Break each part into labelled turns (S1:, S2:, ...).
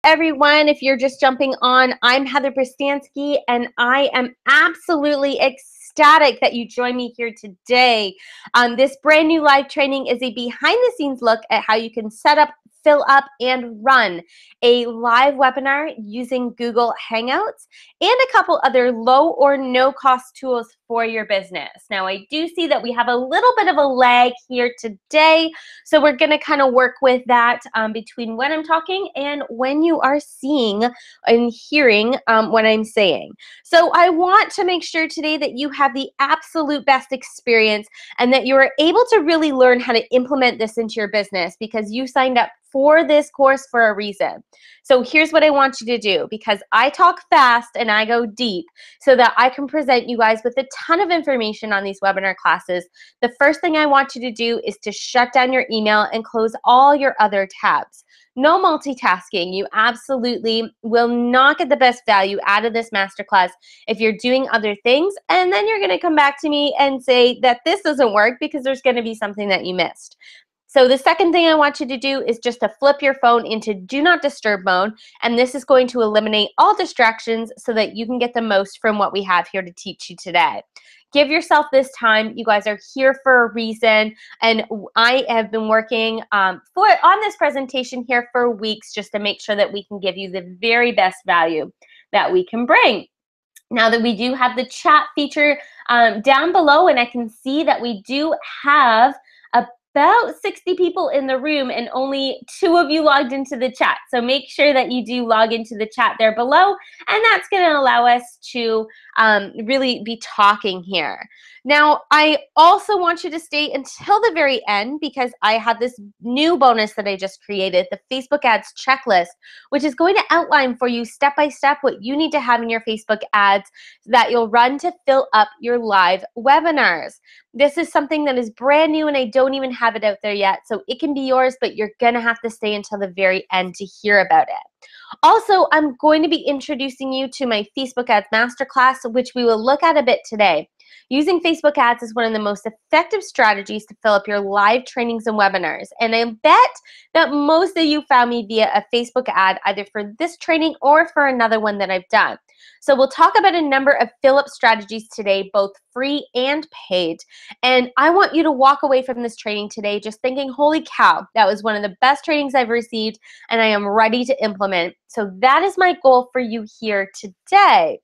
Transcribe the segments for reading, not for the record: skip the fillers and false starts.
S1: Everyone, if you're just jumping on, I'm Heather Bristansky, and I am absolutely ecstatic that you join me here today. This brand new live training is a behind-the-scenes look at how you can set up, fill up, and run a live webinar using Google Hangouts and a couple other low or no-cost tools for your business. Now, I do see that we have a little bit of a lag here today, so we're going to kind of work with that between when I'm talking and when you are seeing and hearing what I'm saying. So I want to make sure today that you have the absolute best experience and that you are able to really learn how to implement this into your business, because you signed up for this course for a reason. So here's what I want you to do, because I talk fast and I go deep so that I can present you guys with a ton of information on these webinar classes. The first thing I want you to do is to shut down your email and close all your other tabs. No multitasking. You absolutely will not get the best value out of this masterclass if you're doing other things, and then you're going to come back to me and say that this doesn't work because there's going to be something that you missed. So the second thing I want you to do is just to flip your phone into do not disturb mode, and this is going to eliminate all distractions so that you can get the most from what we have here to teach you today. Give yourself this time. You guys are here for a reason, and I have been working on this presentation here for weeks just to make sure that we can give you the very best value that we can bring. Now that we do have the chat feature down below, and I can see that we do have about 60 people in the room and only 2 of you logged into the chat. So make sure that you do log into the chat there below, and that's going to allow us to really be talking here. Now, I also want you to stay until the very end, because I have this new bonus that I just created, the Facebook ads checklist, which is going to outline for you step by step what you need to have in your Facebook ads that you'll run to fill up your live webinars. This is something that is brand new and I don't even have it out there yet, so it can be yours, but you're gonna have to stay until the very end to hear about it. Also, I'm going to be introducing you to my Facebook Ads Masterclass, which we will look at a bit today. Using Facebook ads is one of the most effective strategies to fill up your live trainings and webinars. And I bet that most of you found me via a Facebook ad, either for this training or for another one that I've done. So we'll talk about a number of fill-up strategies today, both free and paid. And I want you to walk away from this training today just thinking, holy cow, that was one of the best trainings I've received, and I am ready to implement. So that is my goal for you here today.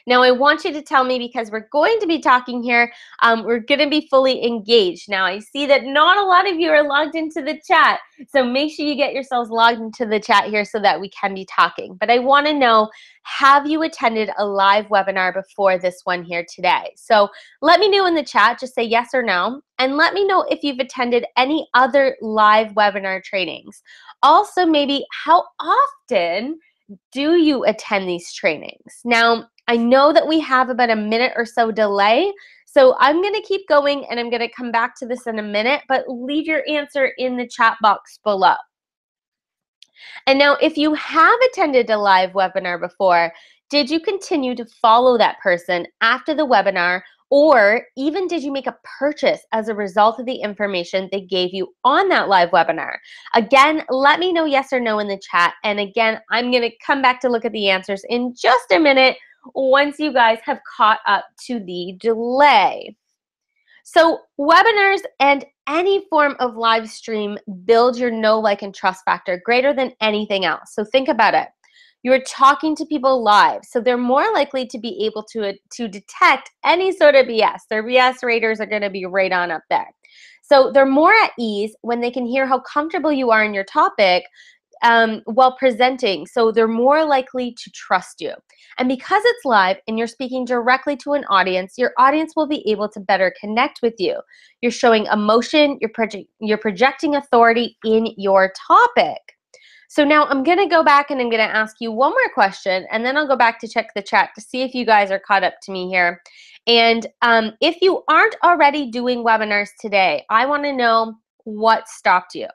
S1: Now, I want you to tell me, because we're going to be talking here, we're going to be fully engaged. Now, I see that not a lot of you are logged into the chat, so make sure you get yourselves logged into the chat here so that we can be talking. But I want to know, have you attended a live webinar before this one here today? So let me know in the chat, just say yes or no, and let me know if you've attended any other live webinar trainings. Also, maybe how often do you attend these trainings? Now, I know that we have about a minute or so delay, so I'm going to keep going and I'm going to come back to this in a minute, but leave your answer in the chat box below. And now, if you have attended a live webinar before, did you continue to follow that person after the webinar, or even did you make a purchase as a result of the information they gave you on that live webinar? Again, let me know yes or no in the chat. And again, I'm going to come back to look at the answers in just a minute once you guys have caught up to the delay. So webinars and any form of live stream build your know, like, and trust factor greater than anything else. So think about it. You're talking to people live, so they're more likely to be able to detect any sort of BS. Their BS raters are going to be right on up there. So they're more at ease when they can hear how comfortable you are in your topic while presenting, so they're more likely to trust you. And because it's live and you're speaking directly to an audience, your audience will be able to better connect with you. You're showing emotion, you're projecting authority in your topic. So now I'm going to go back and I'm going to ask you one more question, and then I'll go back to check the chat to see if you guys are caught up to me here. And if you aren't already doing webinars today, I want to know what stopped you.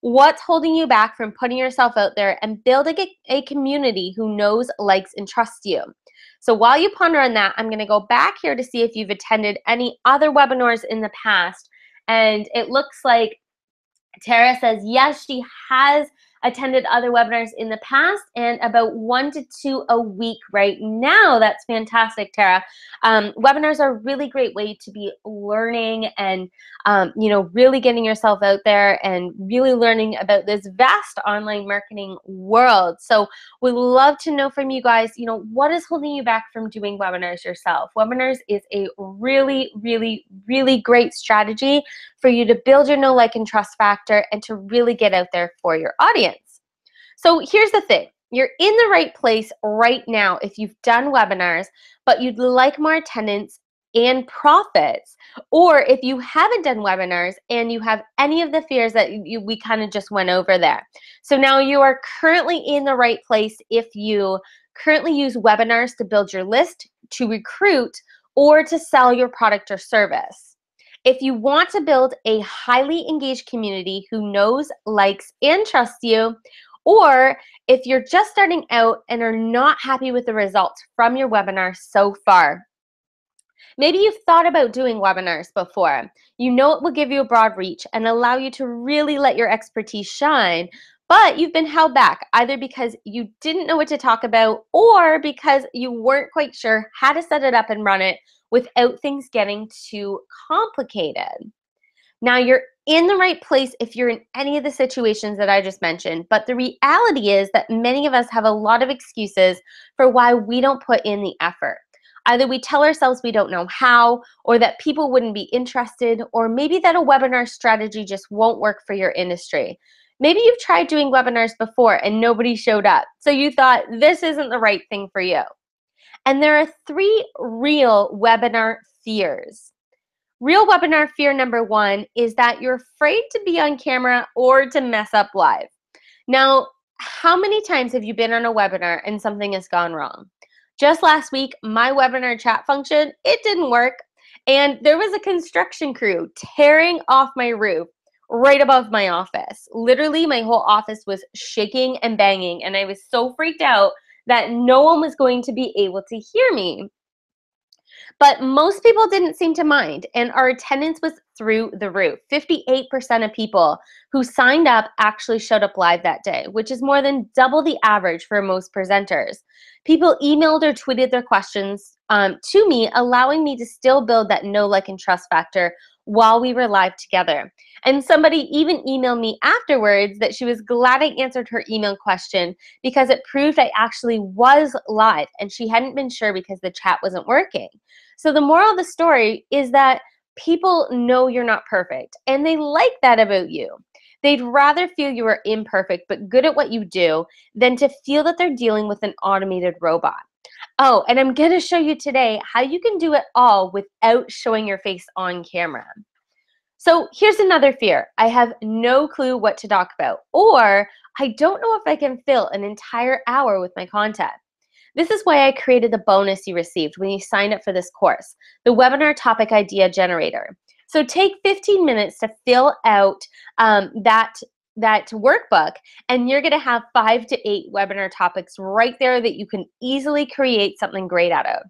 S1: What's holding you back from putting yourself out there and building a community who knows, likes, and trusts you? So while you ponder on that, I'm going to go back here to see if you've attended any other webinars in the past. And it looks like Tara says, yes, she has attended other webinars in the past, and about 1 to 2 a week right now. That's fantastic, Tara. Webinars are a really great way to be learning and really getting yourself out there and really learning about this vast online marketing world. So we'd love to know from you guys, what is holding you back from doing webinars yourself? Webinars is a really, really, really great strategy for you to build your know, like, and trust factor and to really get out there for your audience. So here's the thing. You're in the right place right now if you've done webinars, but you'd like more attendance and profits, or if you haven't done webinars and you have any of the fears that we kind of just went over there. So now you are currently in the right place if you currently use webinars to build your list, to recruit, or to sell your product or service. If you want to build a highly engaged community who knows, likes, and trusts you, or if you're just starting out and are not happy with the results from your webinar so far. Maybe you've thought about doing webinars before. You know it will give you a broad reach and allow you to really let your expertise shine, but you've been held back either because you didn't know what to talk about or because you weren't quite sure how to set it up and run it without things getting too complicated. Now, you're in the right place if you're in any of the situations that I just mentioned, but the reality is that many of us have a lot of excuses for why we don't put in the effort. Either we tell ourselves we don't know how, or that people wouldn't be interested, or maybe that a webinar strategy just won't work for your industry. Maybe you've tried doing webinars before and nobody showed up, so you thought this isn't the right thing for you. And there are 3 real webinar fears. Real webinar fear number 1 is that you're afraid to be on camera or to mess up live. Now, how many times have you been on a webinar and something has gone wrong? Just last week, my webinar chat function, it didn't work, and there was a construction crew tearing off my roof right above my office. Literally, my whole office was shaking and banging, and I was so freaked out that no one was going to be able to hear me. But most people didn't seem to mind, and our attendance was through the roof. 58% of people who signed up actually showed up live that day, which is more than double the average for most presenters. People emailed or tweeted their questions to me, allowing me to still build that know, like, and trust factor while we were live together. And somebody even emailed me afterwards that she was glad I answered her email question because it proved I actually was live and she hadn't been sure because the chat wasn't working. So the moral of the story is that people know you're not perfect, and they like that about you. They'd rather feel you are imperfect but good at what you do than to feel that they're dealing with an automated robot. Oh, and I'm going to show you today how you can do it all without showing your face on camera. So here's another fear. I have no clue what to talk about, or I don't know if I can fill an entire hour with my content. This is why I created the bonus you received when you signed up for this course, the Webinar Topic Idea Generator. So take 15 minutes to fill out that workbook, and you're going to have 5 to 8 webinar topics right there that you can easily create something great out of.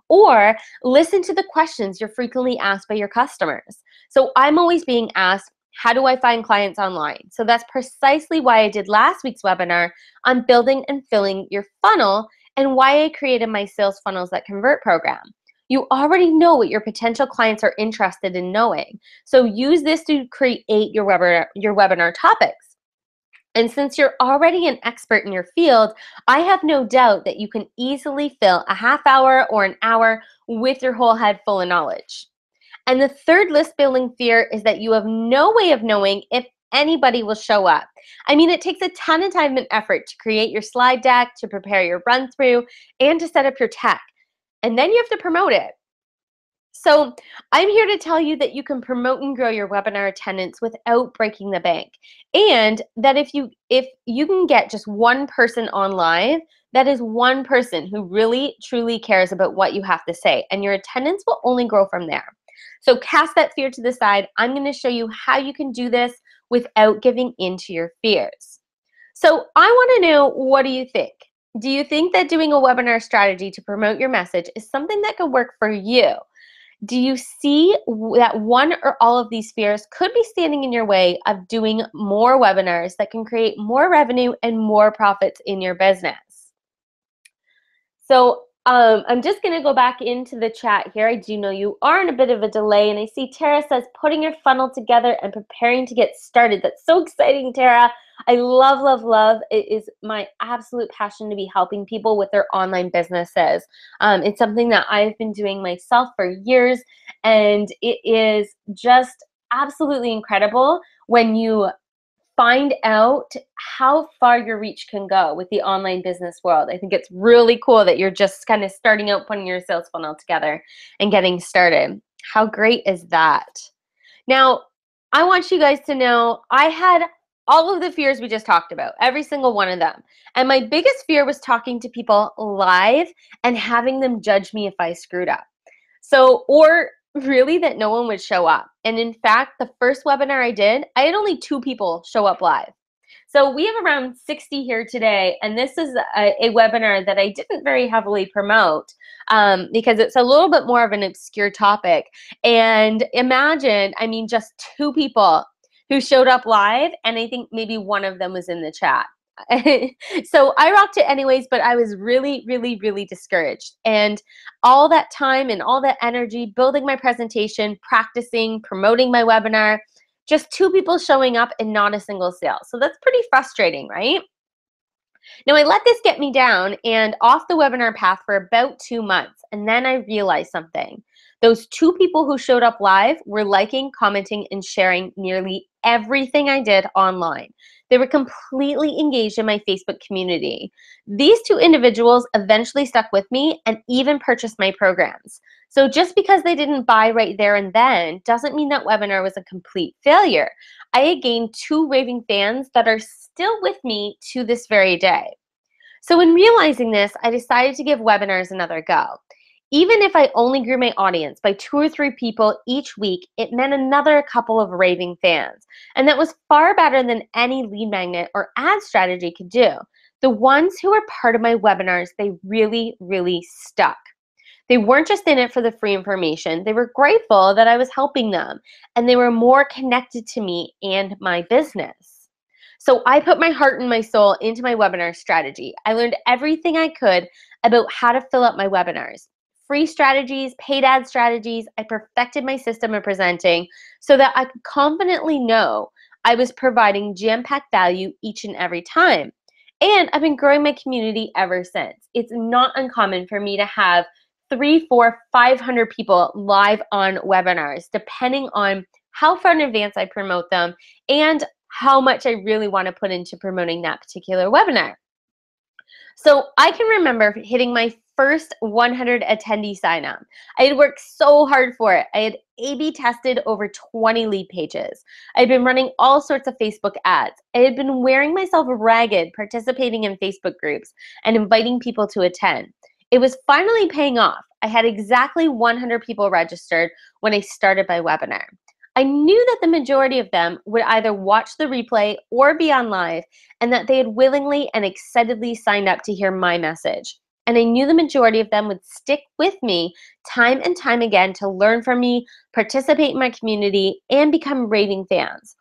S1: Or listen to the questions you're frequently asked by your customers. So I'm always being asked, how do I find clients online? So that's precisely why I did last week's webinar on building and filling your funnel, and why I created my Sales Funnels That Convert program. You already know what your potential clients are interested in knowing. So use this to create your webinar topics. And since you're already an expert in your field, I have no doubt that you can easily fill a half hour or an hour with your whole head full of knowledge. And the third list building fear is that you have no way of knowing if anybody will show up. I mean, it takes a ton of time and effort to create your slide deck, to prepare your run through, and to set up your tech. And then you have to promote it. So I'm here to tell you that you can promote and grow your webinar attendance without breaking the bank. And that if you can get just one person on live, that is one person who really truly cares about what you have to say, and your attendance will only grow from there. So cast that fear to the side. I'm going to show you how you can do this without giving in to your fears. So I want to know, what do you think? Do you think that doing a webinar strategy to promote your message is something that could work for you? Do you see that one or all of these fears could be standing in your way of doing more webinars that can create more revenue and more profits in your business? So I'm just going to go back into the chat here. I do know you are in a bit of a delay, and I see Tara says putting your funnel together and preparing to get started. That's so exciting, Tara. I love, love, love. It is my absolute passion to be helping people with their online businesses. It's something that I've been doing myself for years, and it is just absolutely incredible when you find out how far your reach can go with the online business world. I think it's really cool that you're just kind of starting out putting your sales funnel together and getting started. How great is that? Now, I want you guys to know I had all of the fears we just talked about, every single one of them. And my biggest fear was talking to people live and having them judge me if I screwed up. So, or really that no one would show up. And in fact, the first webinar I did, I had only 2 people show up live. So we have around 60 here today, and this is a webinar that I didn't very heavily promote because it's a little bit more of an obscure topic. And imagine, I mean, just 2 people who showed up live, and I think maybe one of them was in the chat. So I rocked it anyways, but I was really, really, really discouraged. And all that time and all that energy building my presentation, practicing, promoting my webinar, just 2 people showing up and not a single sale. So that's pretty frustrating, right? Now I let this get me down and off the webinar path for about 2 months. And then I realized something. Those 2 people who showed up live were liking, commenting, and sharing nearly everything I did online. They were completely engaged in my Facebook community. These 2 individuals eventually stuck with me and even purchased my programs. So just because they didn't buy right there and then doesn't mean that webinar was a complete failure. I had gained 2 raving fans that are still with me to this very day. So in realizing this, I decided to give webinars another go. Even if I only grew my audience by 2 or 3 people each week, it meant another couple of raving fans. And that was far better than any lead magnet or ad strategy could do. The ones who were part of my webinars, they really, really stuck. They weren't just in it for the free information. They were grateful that I was helping them, and they were more connected to me and my business. So I put my heart and my soul into my webinar strategy. I learned everything I could about how to fill up my webinars. Free strategies, paid ad strategies. I perfected my system of presenting so that I could confidently know I was providing jam-packed value each and every time. And I've been growing my community ever since. It's not uncommon for me to have 300, 400, 500 people live on webinars, depending on how far in advance I promote them and how much I really want to put into promoting that particular webinar. So I can remember hitting my first 100 attendee sign up. I had worked so hard for it. I had A/B tested over 20 lead pages. I had been running all sorts of Facebook ads. I had been wearing myself ragged, participating in Facebook groups and inviting people to attend. It was finally paying off. I had exactly 100 people registered when I started my webinar. I knew that the majority of them would either watch the replay or be on live, and that they had willingly and excitedly signed up to hear my message. And I knew the majority of them would stick with me time and time again to learn from me, participate in my community, and become raving fans.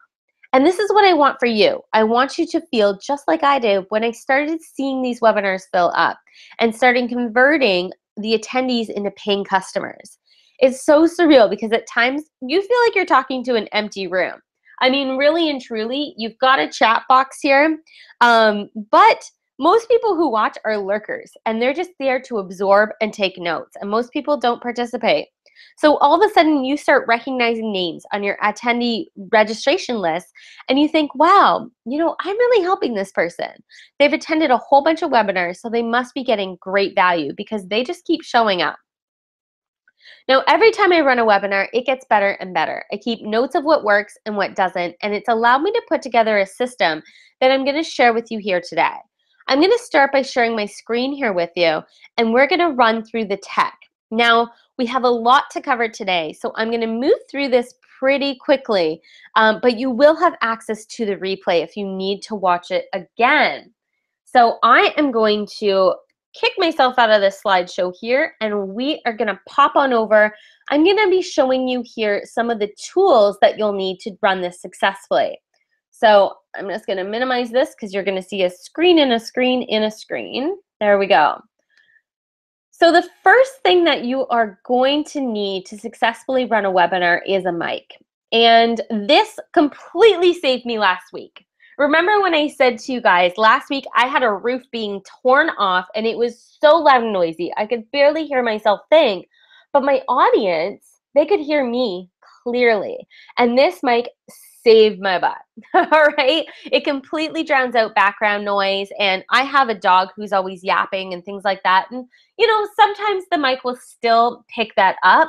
S1: And this is what I want for you. I want you to feel just like I did when I started seeing these webinars fill up and starting converting the attendees into paying customers. It's so surreal because at times you feel like you're talking to an empty room. I mean, really and truly, you've got a chat box here, but most people who watch are lurkers, and they're just there to absorb and take notes, and most people don't participate. So all of a sudden, you start recognizing names on your attendee registration list, and you think, wow, you know, I'm really helping this person. They've attended a whole bunch of webinars, so they must be getting great value because they just keep showing up. Now, every time I run a webinar, it gets better and better. I keep notes of what works and what doesn't, and it's allowed me to put together a system that I'm going to share with you here today. I'm going to start by sharing my screen here with you, and we're going to run through the tech. Now, we have a lot to cover today, so I'm going to move through this pretty quickly, but you will have access to the replay if you need to watch it again. So I am going to kick myself out of this slideshow here, and we are going to pop on over. I'm going to be showing you here some of the tools that you'll need to run this successfully. So I'm just going to minimize this because you're going to see a screen in a screen in a screen. There we go. So the first thing that you are going to need to successfully run a webinar is a mic. And this completely saved me last week. Remember when I said to you guys, last week I had a roof being torn off and it was so loud and noisy. I could barely hear myself think, but my audience, they could hear me clearly. And this mic saved my butt, all right? It completely drowns out background noise, and I have a dog who's always yapping and things like that. And you know, sometimes the mic will still pick that up,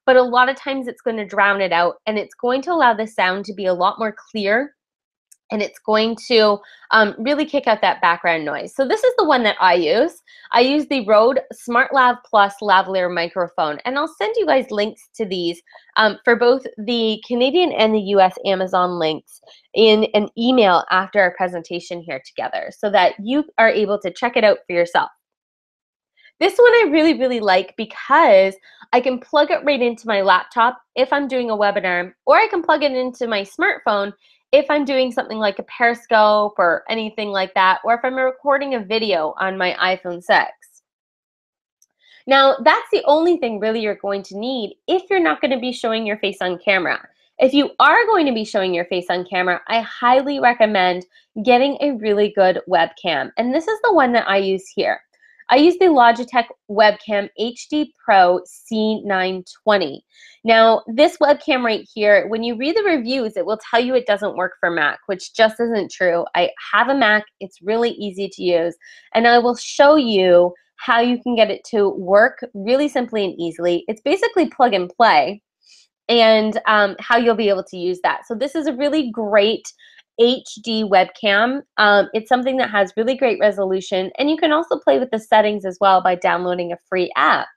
S1: but a lot of times it's going to drown it out, and it's going to allow the sound to be a lot more clear, and it's going to really kick out that background noise. So this is the one that I use. I use the Rode SmartLav Plus lavalier microphone, and I'll send you guys links to these for both the Canadian and the US Amazon links in an email after our presentation here together so that you are able to check it out for yourself. This one I really, really like because I can plug it right into my laptop if I'm doing a webinar, or I can plug it into my smartphone if I'm doing something like a Periscope or anything like that, or if I'm recording a video on my iPhone 6. Now, that's the only thing really you're going to need if you're not going to be showing your face on camera. If you are going to be showing your face on camera, I highly recommend getting a really good webcam. And this is the one that I use here. I use the Logitech Webcam HD Pro C920. Now, this webcam right here, when you read the reviews, it will tell you it doesn't work for Mac, which just isn't true. I have a Mac, it's really easy to use, and I will show you how you can get it to work really simply and easily. It's basically plug and play, and how you'll be able to use that. So this is a really great HD webcam. It's something that has really great resolution, and you can also play with the settings as well by downloading a free app.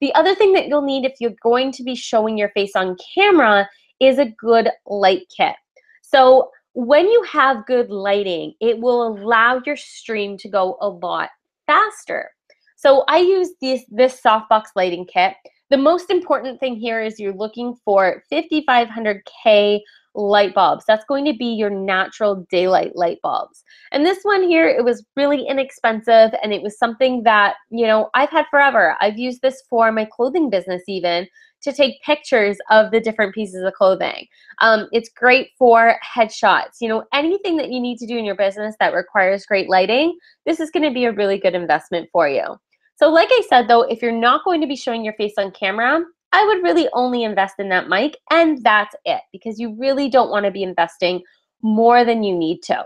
S1: The other thing that you'll need if you're going to be showing your face on camera is a good light kit. So when you have good lighting, it will allow your stream to go a lot faster. So I use this softbox lighting kit. The most important thing here is you're looking for 5500K light bulbs. That's going to be your natural daylight light bulbs. And this one here, it was really inexpensive, and it was something that, you know, I've had forever. I've used this for my clothing business even, to take pictures of the different pieces of clothing. It's great for headshots. You know, anything that you need to do in your business that requires great lighting, this is going to be a really good investment for you. So like I said, though, if you're not going to be showing your face on camera, I would really only invest in that mic, and that's it, because you really don't want to be investing more than you need to.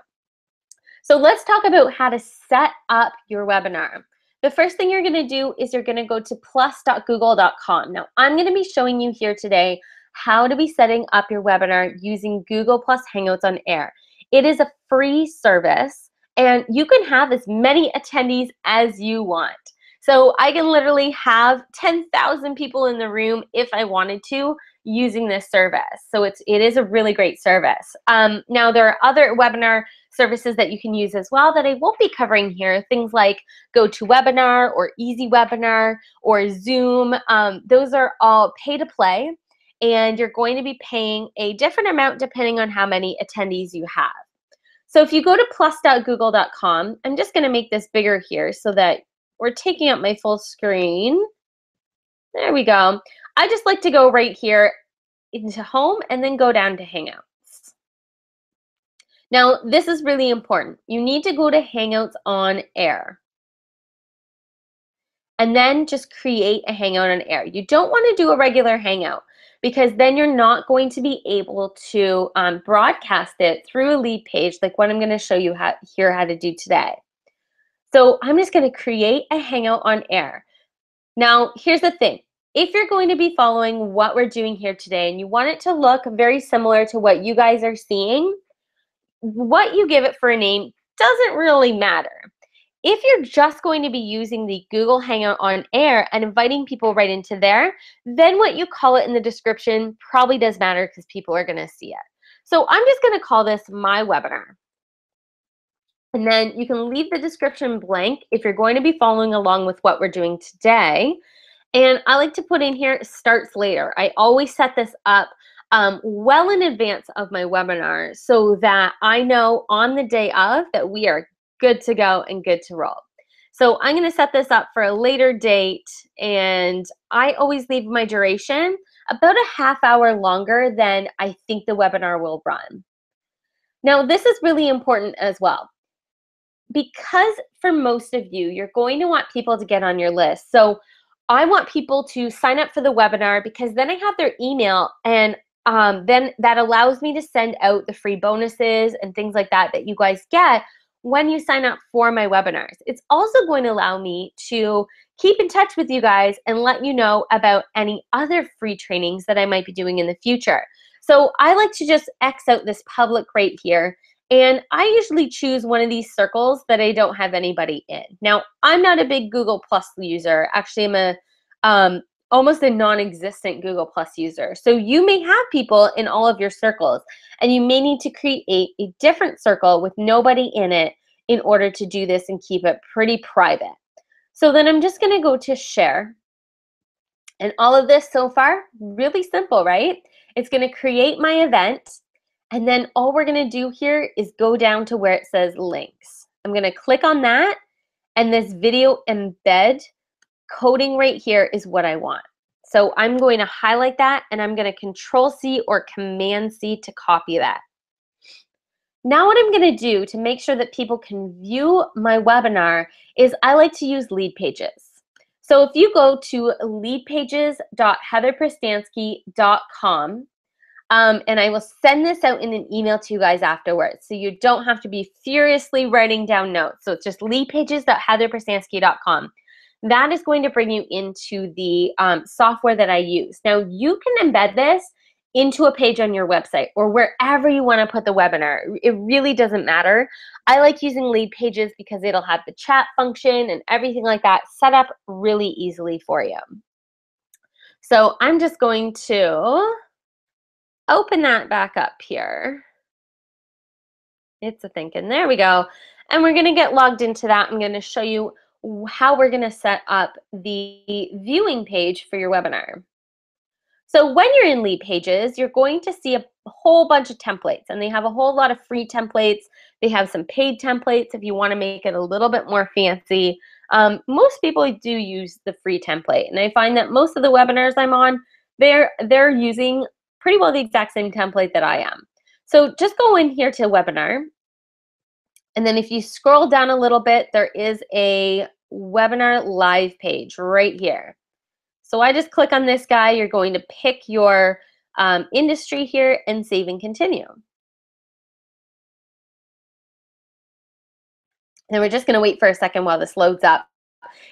S1: So let's talk about how to set up your webinar. The first thing you're going to do is you're going to go to plus.google.com. Now, I'm going to be showing you here today how to be setting up your webinar using Google Plus Hangouts on Air. It is a free service, and you can have as many attendees as you want. So I can literally have 10,000 people in the room if I wanted to using this service. So it is a really great service. Now there are other webinar services that you can use as well that I won't be covering here. Things like GoToWebinar or EasyWebinar or Zoom. Those are all pay to play, and you're going to be paying a different amount depending on how many attendees you have. So if you go to plus.google.com, I'm just going to make this bigger here so that we're taking up my full screen. There we go. I just like to go right here into home and then go down to Hangouts. Now, this is really important. You need to go to Hangouts on Air, and then just create a Hangout on Air. You don't want to do a regular Hangout, because then you're not going to be able to broadcast it through a lead page like what I'm going to show you how to do today. So I'm just going to create a Hangout on Air. Now, here's the thing. If you're going to be following what we're doing here today and you want it to look very similar to what you guys are seeing, what you give it for a name doesn't really matter. If you're just going to be using the Google Hangout on Air and inviting people right into there, then what you call it in the description probably does matter, because people are going to see it. So I'm just going to call this my webinar. And then you can leave the description blank if you're going to be following along with what we're doing today. And I like to put in here starts later. I always set this up well in advance of my webinar so that I know on the day of that we are good to go and good to roll. So I'm going to set this up for a later date, and I always leave my duration about a half hour longer than I think the webinar will run. Now, this is really important as well, because for most of you, you're going to want people to get on your list. So I want people to sign up for the webinar because then I have their email, and then that allows me to send out the free bonuses and things like that that you guys get when you sign up for my webinars. It's also going to allow me to keep in touch with you guys and let you know about any other free trainings that I might be doing in the future. So I like to just X out this public right here, and I usually choose one of these circles that I don't have anybody in. Now, I'm not a big Google Plus user. Actually, I'm a almost a non-existent Google Plus user. So you may have people in all of your circles, and you may need to create a different circle with nobody in it in order to do this and keep it pretty private. So then I'm just gonna go to share. And all of this so far, really simple, right? It's gonna create my event, and then all we're gonna do here is go down to where it says links. I'm gonna click on that, and this video embed coding right here is what I want. So I'm going to highlight that, and I'm going to Control-C or Command-C to copy that. Now what I'm going to do to make sure that people can view my webinar is I like to use lead pages. So if you go to leadpages.heatherpristansky.com, and I will send this out in an email to you guys afterwards, so you don't have to be furiously writing down notes. So it's just leadpages.heatherpristansky.com. That is going to bring you into the software that I use. Now, you can embed this into a page on your website or wherever you want to put the webinar. It really doesn't matter. I like using lead pages because it'll have the chat function and everything like that set up really easily for you. So I'm just going to open that back up here. It's a thinking. There we go. And we're going to get logged into that. I'm going to show you how we're going to set up the viewing page for your webinar. So when you're in lead pages, you're going to see a whole bunch of templates, and they have a whole lot of free templates. They have some paid templates if you want to make it a little bit more fancy. Most people do use the free template, and I find that most of the webinars I'm on, they're using pretty well the exact same template that I am. So just go in here to webinar, and then if you scroll down a little bit, there is a webinar live page right here. So I just click on this guy. You're going to pick your industry here and save and continue. And we're just going to wait for a second while this loads up.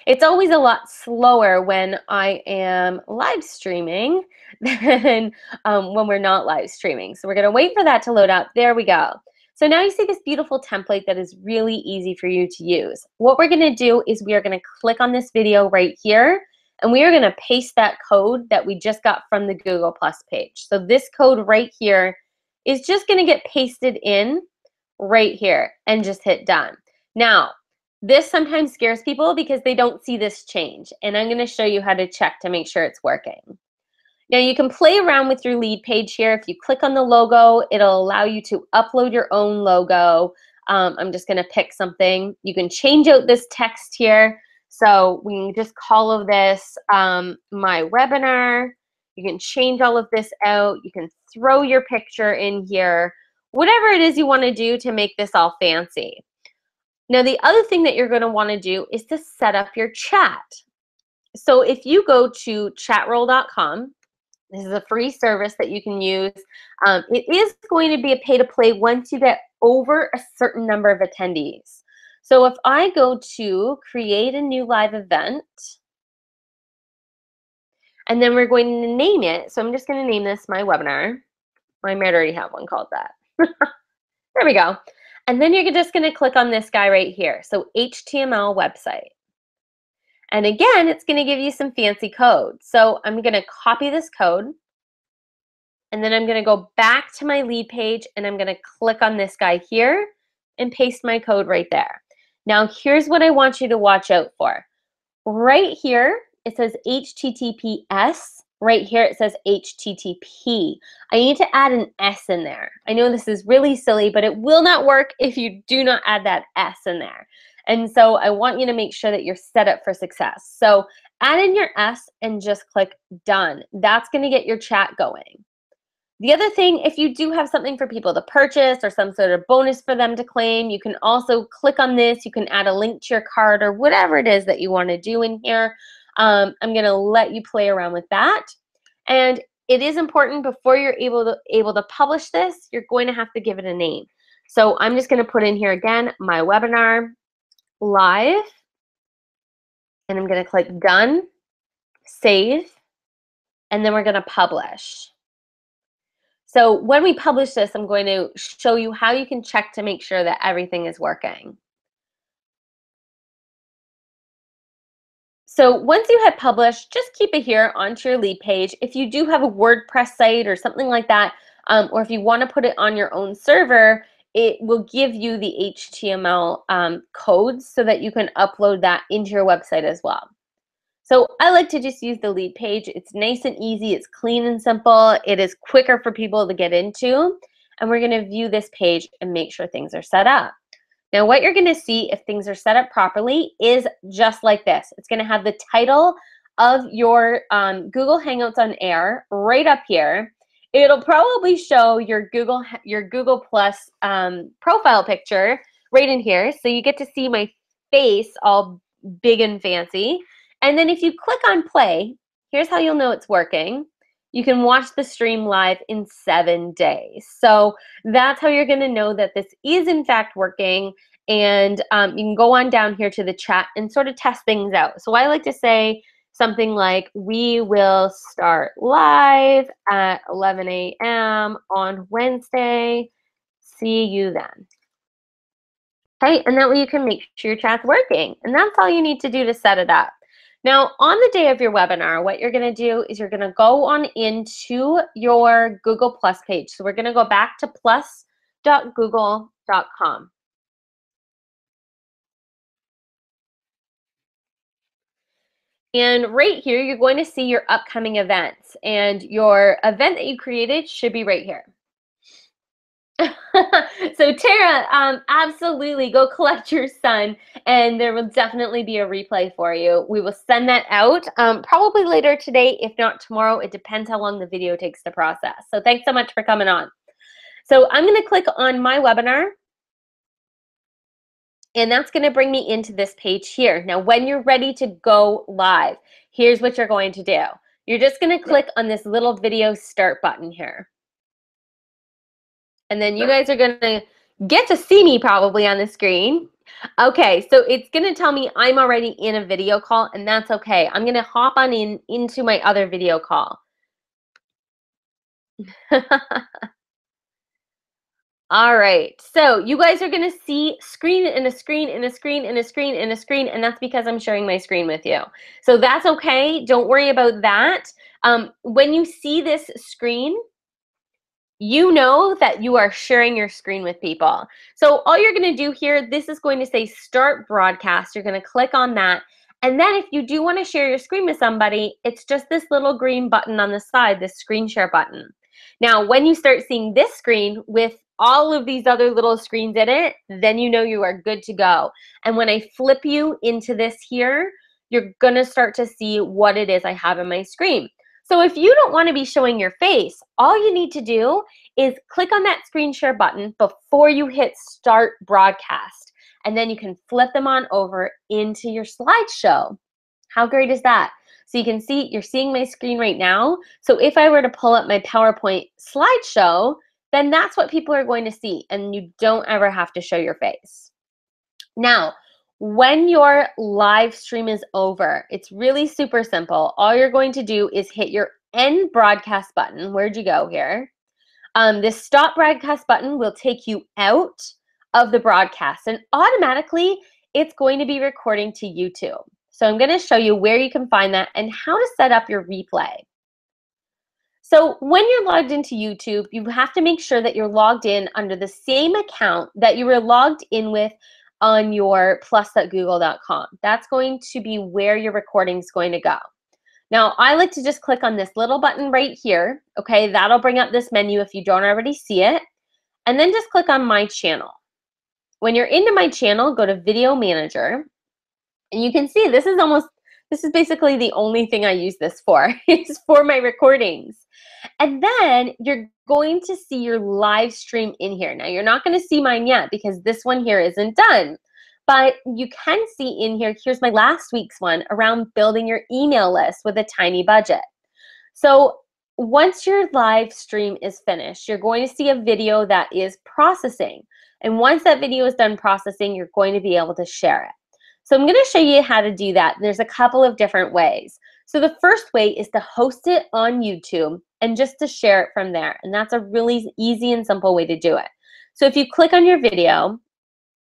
S1: It's always a lot slower when I am live streaming than when we're not live streaming. So we're going to wait for that to load up. There we go. So now you see this beautiful template that is really easy for you to use. What we're going to do is we are going to click on this video right here, and we are going to paste that code that we just got from the Google Plus page. So this code right here is just going to get pasted in right here and just hit done. Now, this sometimes scares people because they don't see this change, and I'm going to show you how to check to make sure it's working. Now you can play around with your lead page here. If you click on the logo, it'll allow you to upload your own logo. I'm just going to pick something. You can change out this text here. So we can just call this my webinar. You can change all of this out. You can throw your picture in here. Whatever it is you want to do to make this all fancy. Now the other thing that you're going to want to do is to set up your chat. So if you go to chatroll.com, this is a free service that you can use. It is going to be a pay-to-play once you get over a certain number of attendees. So if I go to create a new live event, and then we're going to name it. So I'm just going to name this my webinar. I might already have one called that. There we go. And then you're just going to click on this guy right here. So HTML website. And again, it's going to give you some fancy code. So I'm going to copy this code, and then I'm going to go back to my lead page, and I'm going to click on this guy here, and paste my code right there. Now, here's what I want you to watch out for. Right here, it says HTTPS. Right here, it says HTTP. I need to add an S in there. I know this is really silly, but it will not work if you do not add that S in there. And so I want you to make sure that you're set up for success. So add in your S and just click done. That's going to get your chat going. The other thing, if you do have something for people to purchase or some sort of bonus for them to claim, you can also click on this. You can add a link to your card or whatever it is that you want to do in here. I'm going to let you play around with that. And it is important before you're able to publish this, you're going to have to give it a name. So I'm just going to put in here again, my webinar live, and I'm going to click done, save, and then we're going to publish. So when we publish this, I'm going to show you how you can check to make sure that everything is working. So once you have published, just keep it here onto your lead page. If you do have a WordPress site or something like that, or if you want to put it on your own server, it will give you the HTML codes so that you can upload that into your website as well. So I like to just use the lead page. It's nice and easy. It's clean and simple. It is quicker for people to get into. And we're going to view this page and make sure things are set up. Now, what you're going to see if things are set up properly is just like this. It's going to have the title of your Google Hangouts on Air right up here. It'll probably show your Google Plus profile picture right in here. So you get to see my face all big and fancy. And then if you click on play, here's how you'll know it's working. You can watch the stream live in 7 days. So that's how you're going to know that this is in fact working. And you can go on down here to the chat and sort of test things out. So I like to say something like, we will start live at 11 a.m. on Wednesday. See you then. Okay, and that way you can make sure your chat's working. And that's all you need to do to set it up. Now, on the day of your webinar, what you're going to do is you're going to go on into your Google Plus page. So we're going to go back to plus.google.com. And right here, you're going to see your upcoming events. And your event that you created should be right here. So Tara, absolutely go collect your son, and there will definitely be a replay for you. We will send that out probably later today, if not tomorrow. It depends how long the video takes to process. So thanks so much for coming on. So I'm going to click on my webinar, and that's going to bring me into this page here. Now, when you're ready to go live, here's what you're going to do. You're just going to click on this little video start button here. And then you guys are going to get to see me probably on the screen. Okay, so it's going to tell me I'm already in a video call, and that's okay. I'm going to hop on into my other video call. All right, so you guys are going to see screen and a screen and a screen and a screen and a screen, and that's because I'm sharing my screen with you. So that's okay. Don't worry about that. When you see this screen, you know that you are sharing your screen with people. So all you're going to do here, this is going to say start broadcast. You're going to click on that. And then if you do want to share your screen with somebody, it's just this little green button on the side, this screen share button. Now, when you start seeing this screen with all of these other little screens in it, then you know you are good to go. And when I flip you into this here, you're going to start to see what it is I have in my screen. So if you don't want to be showing your face, all you need to do is click on that screen share button before you hit start broadcast. And then you can flip them on over into your slideshow. How great is that? So you can see, you're seeing my screen right now. So if I were to pull up my PowerPoint slideshow, then that's what people are going to see. And you don't ever have to show your face. Now, when your live stream is over, it's really super simple. All you're going to do is hit your end broadcast button. Where'd you go here? This stop broadcast button will take you out of the broadcast, and automatically it's going to be recording to YouTube. So I'm going to show you where you can find that and how to set up your replay. So when you're logged into YouTube, you have to make sure that you're logged in under the same account that you were logged in with on your plus.google.com. That's going to be where your recording is going to go. Now, I like to just click on this little button right here. Okay, that'll bring up this menu if you don't already see it. And then just click on My Channel. When you're into My Channel, go to Video Manager. And you can see this is basically the only thing I use this for, is for my recordings. And then you're going to see your live stream in here. Now, you're not going to see mine yet because this one here isn't done. But you can see in here, here's my last week's one around building your email list with a tiny budget. So once your live stream is finished, you're going to see a video that is processing. And once that video is done processing, you're going to be able to share it. So I'm going to show you how to do that. There's a couple of different ways. So the first way is to host it on YouTube and just to share it from there. And that's a really easy and simple way to do it. So if you click on your video,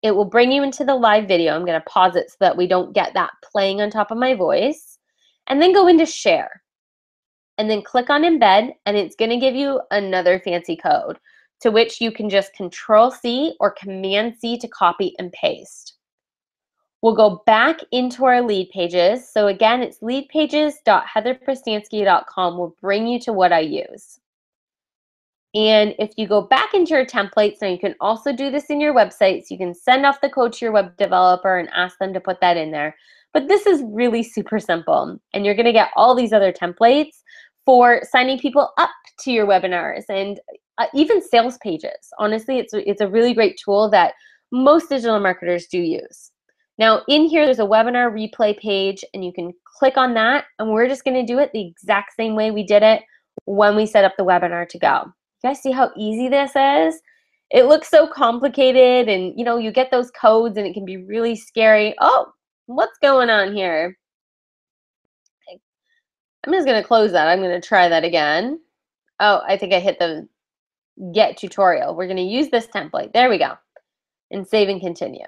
S1: it will bring you into the live video. I'm going to pause it so that we don't get that playing on top of my voice. And then go into share. And then click on embed, and it's going to give you another fancy code to which you can just Control-C or Command-C to copy and paste. We'll go back into our lead pages. So again, it's leadpages.heatherpristansky.com will bring you to what I use. And if you go back into your templates, now you can also do this in your websites. You can send off the code to your web developer and ask them to put that in there. But this is really super simple. And you're going to get all these other templates for signing people up to your webinars and even sales pages. Honestly, it's a really great tool that most digital marketers do use. Now in here, there's a webinar replay page, and you can click on that, and we're just going to do it the exact same way we did it when we set up the webinar to go. You guys see how easy this is? It looks so complicated, and you get those codes and it can be really scary. Oh, what's going on here? I'm just going to close that. I'm going to try that again. Oh, I think I hit the get tutorial. We're going to use this template. There we go. And save and continue.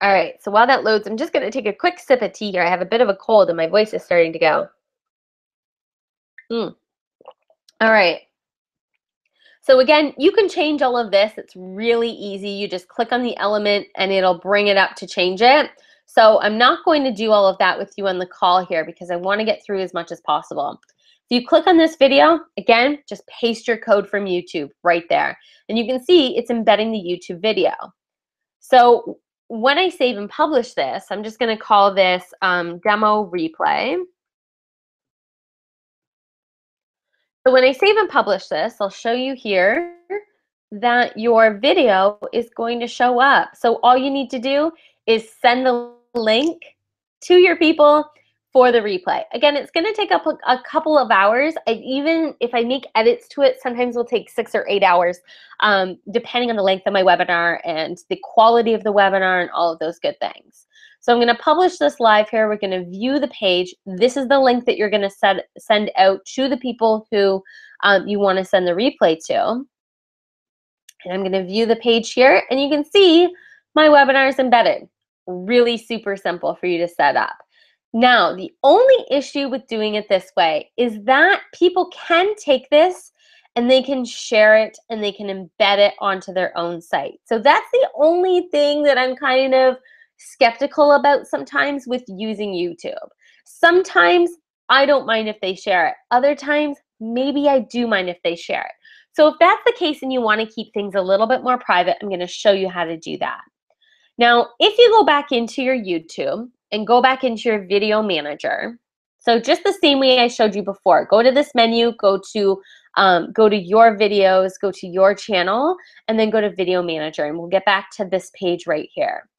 S1: All right, so while that loads, I'm just going to take a quick sip of tea here. I have a bit of a cold and my voice is starting to go. All right. So again, you can change all of this. It's really easy. You just click on the element and it'll bring it up to change it. So I'm not going to do all of that with you on the call here because I want to get through as much as possible. If you click on this video, again, just paste your code from YouTube right there. And you can see it's embedding the YouTube video. So when I save and publish this, I'm just going to call this demo replay. So when I save and publish this, I'll show you here that your video is going to show up. So all you need to do is send the link to your people for the replay. Again, it's going to take up a couple of hours. Even if I make edits to it, sometimes will take 6 or 8 hours, depending on the length of my webinar and the quality of the webinar and all of those good things. So I'm going to publish this live here. We're going to view the page. This is the link that you're going to send out to the people who you want to send the replay to. And I'm going to view the page here, and you can see my webinar is embedded. Really super simple for you to set up. Now, the only issue with doing it this way is that people can take this and they can share it and they can embed it onto their own site. So that's the only thing that I'm kind of skeptical about sometimes with using YouTube. Sometimes I don't mind if they share it. Other times, maybe I do mind if they share it. So if that's the case and you want to keep things a little bit more private, I'm going to show you how to do that. Now, if you go back into your YouTube and go back into your video manager, so just the same way I showed you before, go to this menu, go to your videos, go to your channel, and then go to video manager, and we'll get back to this page right here.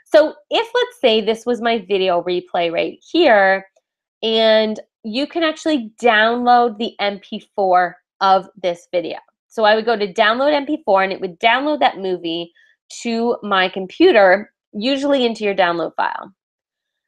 S1: So if, let's say, this was my video replay right here, and you can actually download the MP4 of this video. So I would go to download MP4, and it would download that movie to my computer, usually into your download file.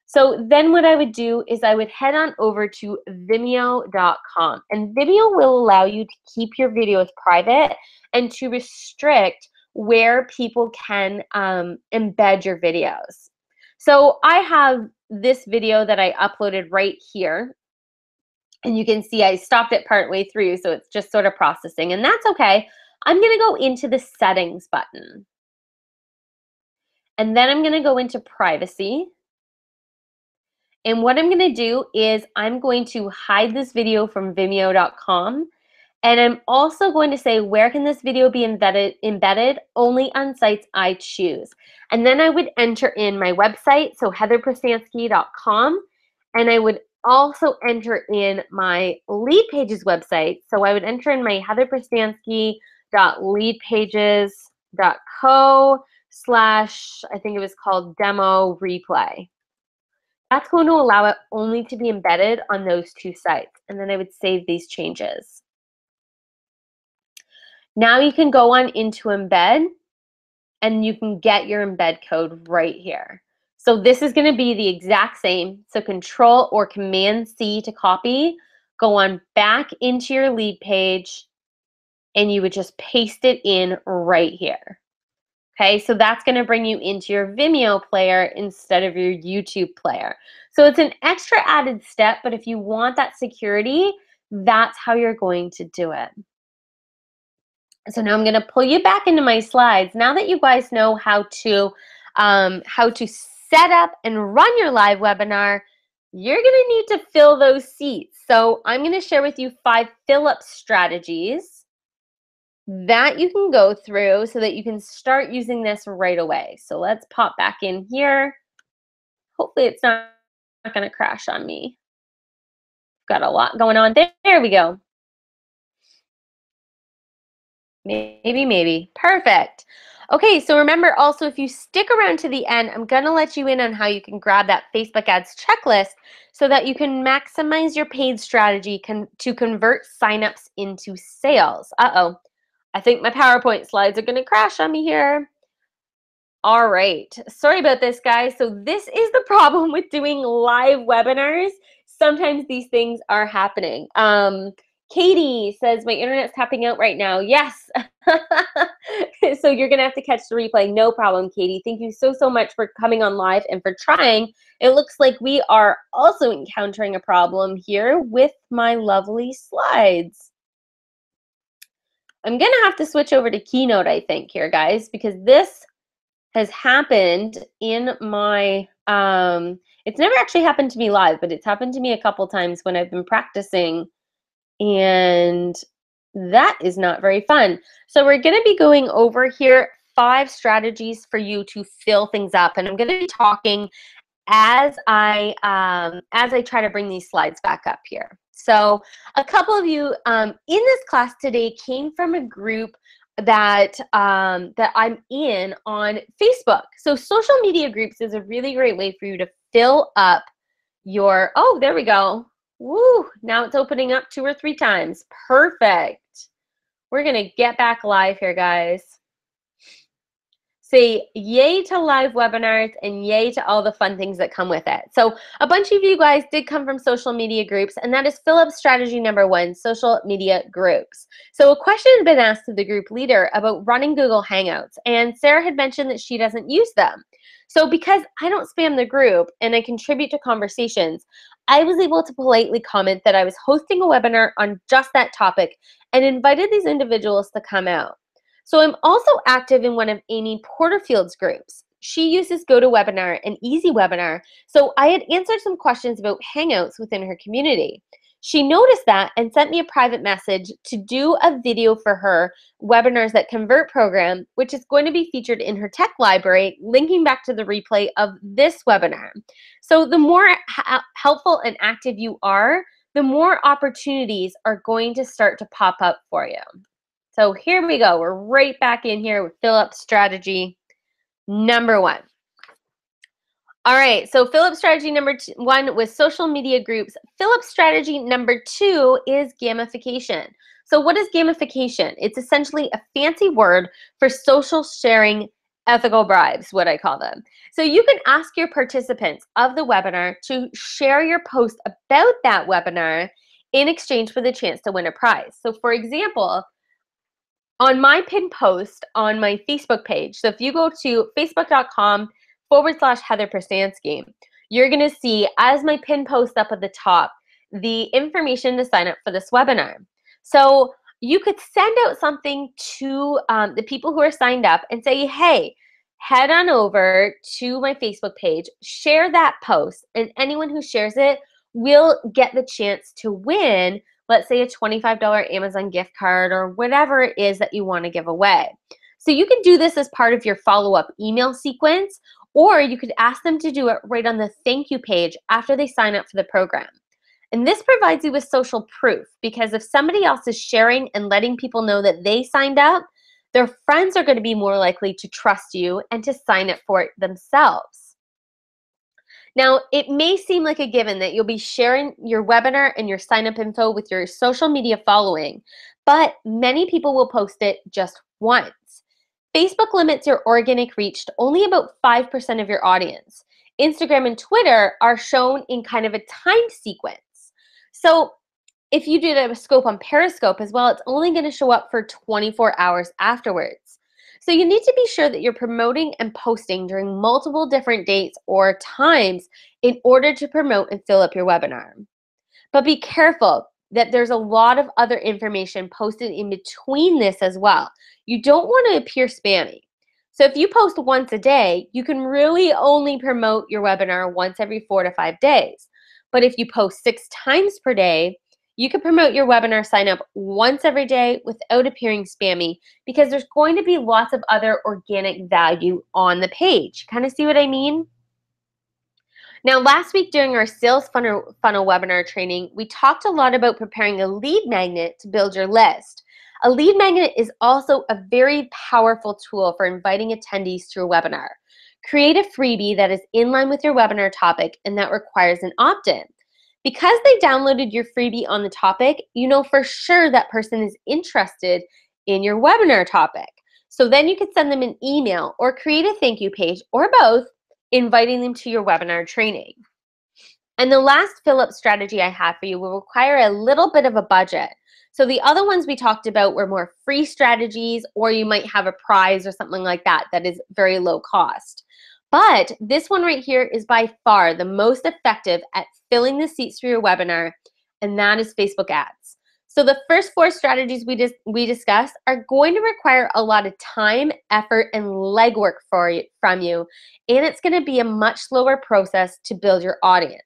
S1: So then what I would do is I would head on over to Vimeo.com, and Vimeo will allow you to keep your videos private and to restrict where people can embed your videos. So I have this video that I uploaded right here And you can see I stopped it partway through, so it's just sort of processing, and that's okay. I'm gonna go into the settings button. And then I'm gonna go into privacy. And what I'm gonna do is I'm going to hide this video from vimeo.com. And I'm also going to say, where can this video be embedded? Only on sites I choose. And then I would enter in my website, so heatherprastansky.com. And I would also enter in my lead pages website. So I would enter in my heatherprastansky.leadpages.co/ I think it was called demo replay. That's going to allow it only to be embedded on those two sites. And then I would save these changes. Now you can go on into embed and you can get your embed code right here. So this is going to be the exact same. So Control or Command C to copy, go on back into your lead page, and you would just paste it in right here. Okay, so that's going to bring you into your Vimeo player instead of your YouTube player. So it's an extra added step, but if you want that security, that's how you're going to do it. So now I'm going to pull you back into my slides. Now that you guys know how to set up and run your live webinar, you're going to need to fill those seats. So I'm going to share with you 5 fill-up strategies that you can go through so that you can start using this right away. So let's pop back in here. Hopefully it's not going to crash on me. Got a lot going on. There we go. Maybe. Perfect. Okay, so remember also, if you stick around to the end, I'm going to let you in on how you can grab that Facebook ads checklist so that you can maximize your paid strategy to convert signups into sales. Uh-oh, I think my PowerPoint slides are going to crash on me here. All right, sorry about this, guys. So this is the problem with doing live webinars. Sometimes these things are happening. Katie says, my internet's tapping out right now. Yes. So you're going to have to catch the replay. No problem, Katie. Thank you so much for coming on live and for trying. It looks like we are also encountering a problem here with my lovely slides. I'm going to have to switch over to Keynote, I think, here, guys, because this has happened in my, it's never actually happened to me live, but it's happened to me a couple times when I've been practicing, and that is not very fun. So we're going to be going over here 5 strategies for you to fill things up, and I'm going to be talking as I try to bring these slides back up here. So a couple of you in this class today came from a group that I'm in on Facebook. So social media groups is a really great way for you to fill up your, oh, there we go. Woo, now it's opening up 2 or 3 times. Perfect. We're gonna get back live here, guys. Say yay to live webinars and yay to all the fun things that come with it. So a bunch of you guys did come from social media groups, and that is fill up strategy number 1, social media groups. So a question had been asked of the group leader about running Google Hangouts, and Sarah had mentioned that she doesn't use them. So because I don't spam the group and I contribute to conversations, I was able to politely comment that I was hosting a webinar on just that topic and invited these individuals to come out. So I'm also active in one of Amy Porterfield's groups. She uses GoToWebinar and EasyWebinar, so I had answered some questions about Hangouts within her community. She noticed that and sent me a private message to do a video for her Webinars That Convert program, which is going to be featured in her tech library, linking back to the replay of this webinar. So the more helpful and active you are, the more opportunities are going to start to pop up for you. So here we go. We're right back in here with fill up strategy number 1. All right, so fill up strategy number 1 with social media groups. Fill up strategy number 2 is gamification. So what is gamification? It's essentially a fancy word for social sharing ethical bribes, what I call them. So you can ask your participants of the webinar to share your post about that webinar in exchange for the chance to win a prize. So for example, on my pinned post on my Facebook page, so if you go to facebook.com/Heather Prastansky, you're going to see as my pinned post up at the top, the information to sign up for this webinar. So you could send out something to the people who are signed up and say, hey, head on over to my Facebook page, share that post, and anyone who shares it will get the chance to win, let's say a $25 Amazon gift card or whatever it is that you want to give away. So you can do this as part of your follow-up email sequence, or you could ask them to do it right on the thank you page after they sign up for the program. And this provides you with social proof, because if somebody else is sharing and letting people know that they signed up, their friends are going to be more likely to trust you and to sign up for it themselves. Now, it may seem like a given that you'll be sharing your webinar and your sign-up info with your social media following, but many people will post it just once. Facebook limits your organic reach to only about 5% of your audience. Instagram and Twitter are shown in kind of a time sequence. So if you do a scope on Periscope as well, it's only going to show up for 24 hours afterwards. So you need to be sure that you're promoting and posting during multiple different dates or times in order to promote and fill up your webinar. But be careful that there's a lot of other information posted in between this as well. You don't want to appear spammy. So if you post once a day, you can really only promote your webinar once every 4 to 5 days. But if you post 6 times per day, you can promote your webinar sign up once every day without appearing spammy, because there's going to be lots of other organic value on the page. Kind of see what I mean? Now, last week during our sales funnel webinar training, we talked a lot about preparing a lead magnet to build your list. A lead magnet is also a very powerful tool for inviting attendees to a webinar. Create a freebie that is in line with your webinar topic and that requires an opt-in. Because they downloaded your freebie on the topic, you know for sure that person is interested in your webinar topic. So then you could send them an email or create a thank you page, or both, inviting them to your webinar training. And the last fill-up strategy I have for you will require a little bit of a budget. So the other ones we talked about were more free strategies, or you might have a prize or something like that that is very low cost. But this one right here is by far the most effective at filling the seats for your webinar, and that is Facebook ads. So the first 4 strategies we discussed are going to require a lot of time, effort, and legwork from you, and it's going to be a much slower process to build your audience.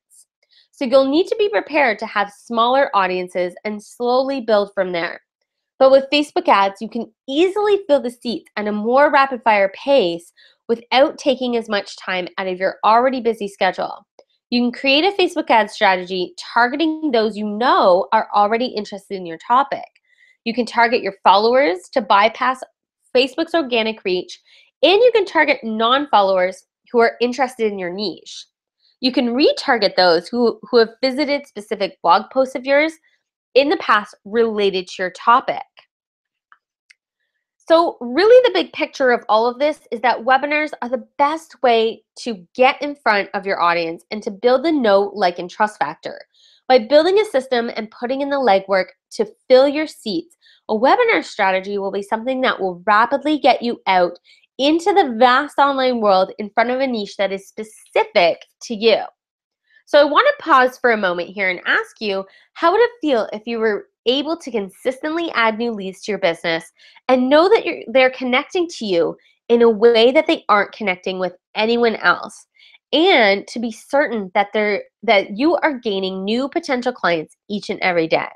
S1: So you'll need to be prepared to have smaller audiences and slowly build from there. But with Facebook ads, you can easily fill the seats at a more rapid-fire pace without taking as much time out of your already busy schedule. You can create a Facebook ad strategy targeting those you know are already interested in your topic. You can target your followers to bypass Facebook's organic reach, and you can target non-followers who are interested in your niche. You can retarget those who have visited specific blog posts of yours in the past related to your topic. So really the big picture of all of this is that webinars are the best way to get in front of your audience and to build the know, like, and trust factor. By building a system and putting in the legwork to fill your seats, a webinar strategy will be something that will rapidly get you out into the vast online world in front of a niche that is specific to you. So I want to pause for a moment here and ask you, how would it feel if you were able to consistently add new leads to your business and know that they're connecting to you in a way that they aren't connecting with anyone else, and to be certain that you are gaining new potential clients each and every day?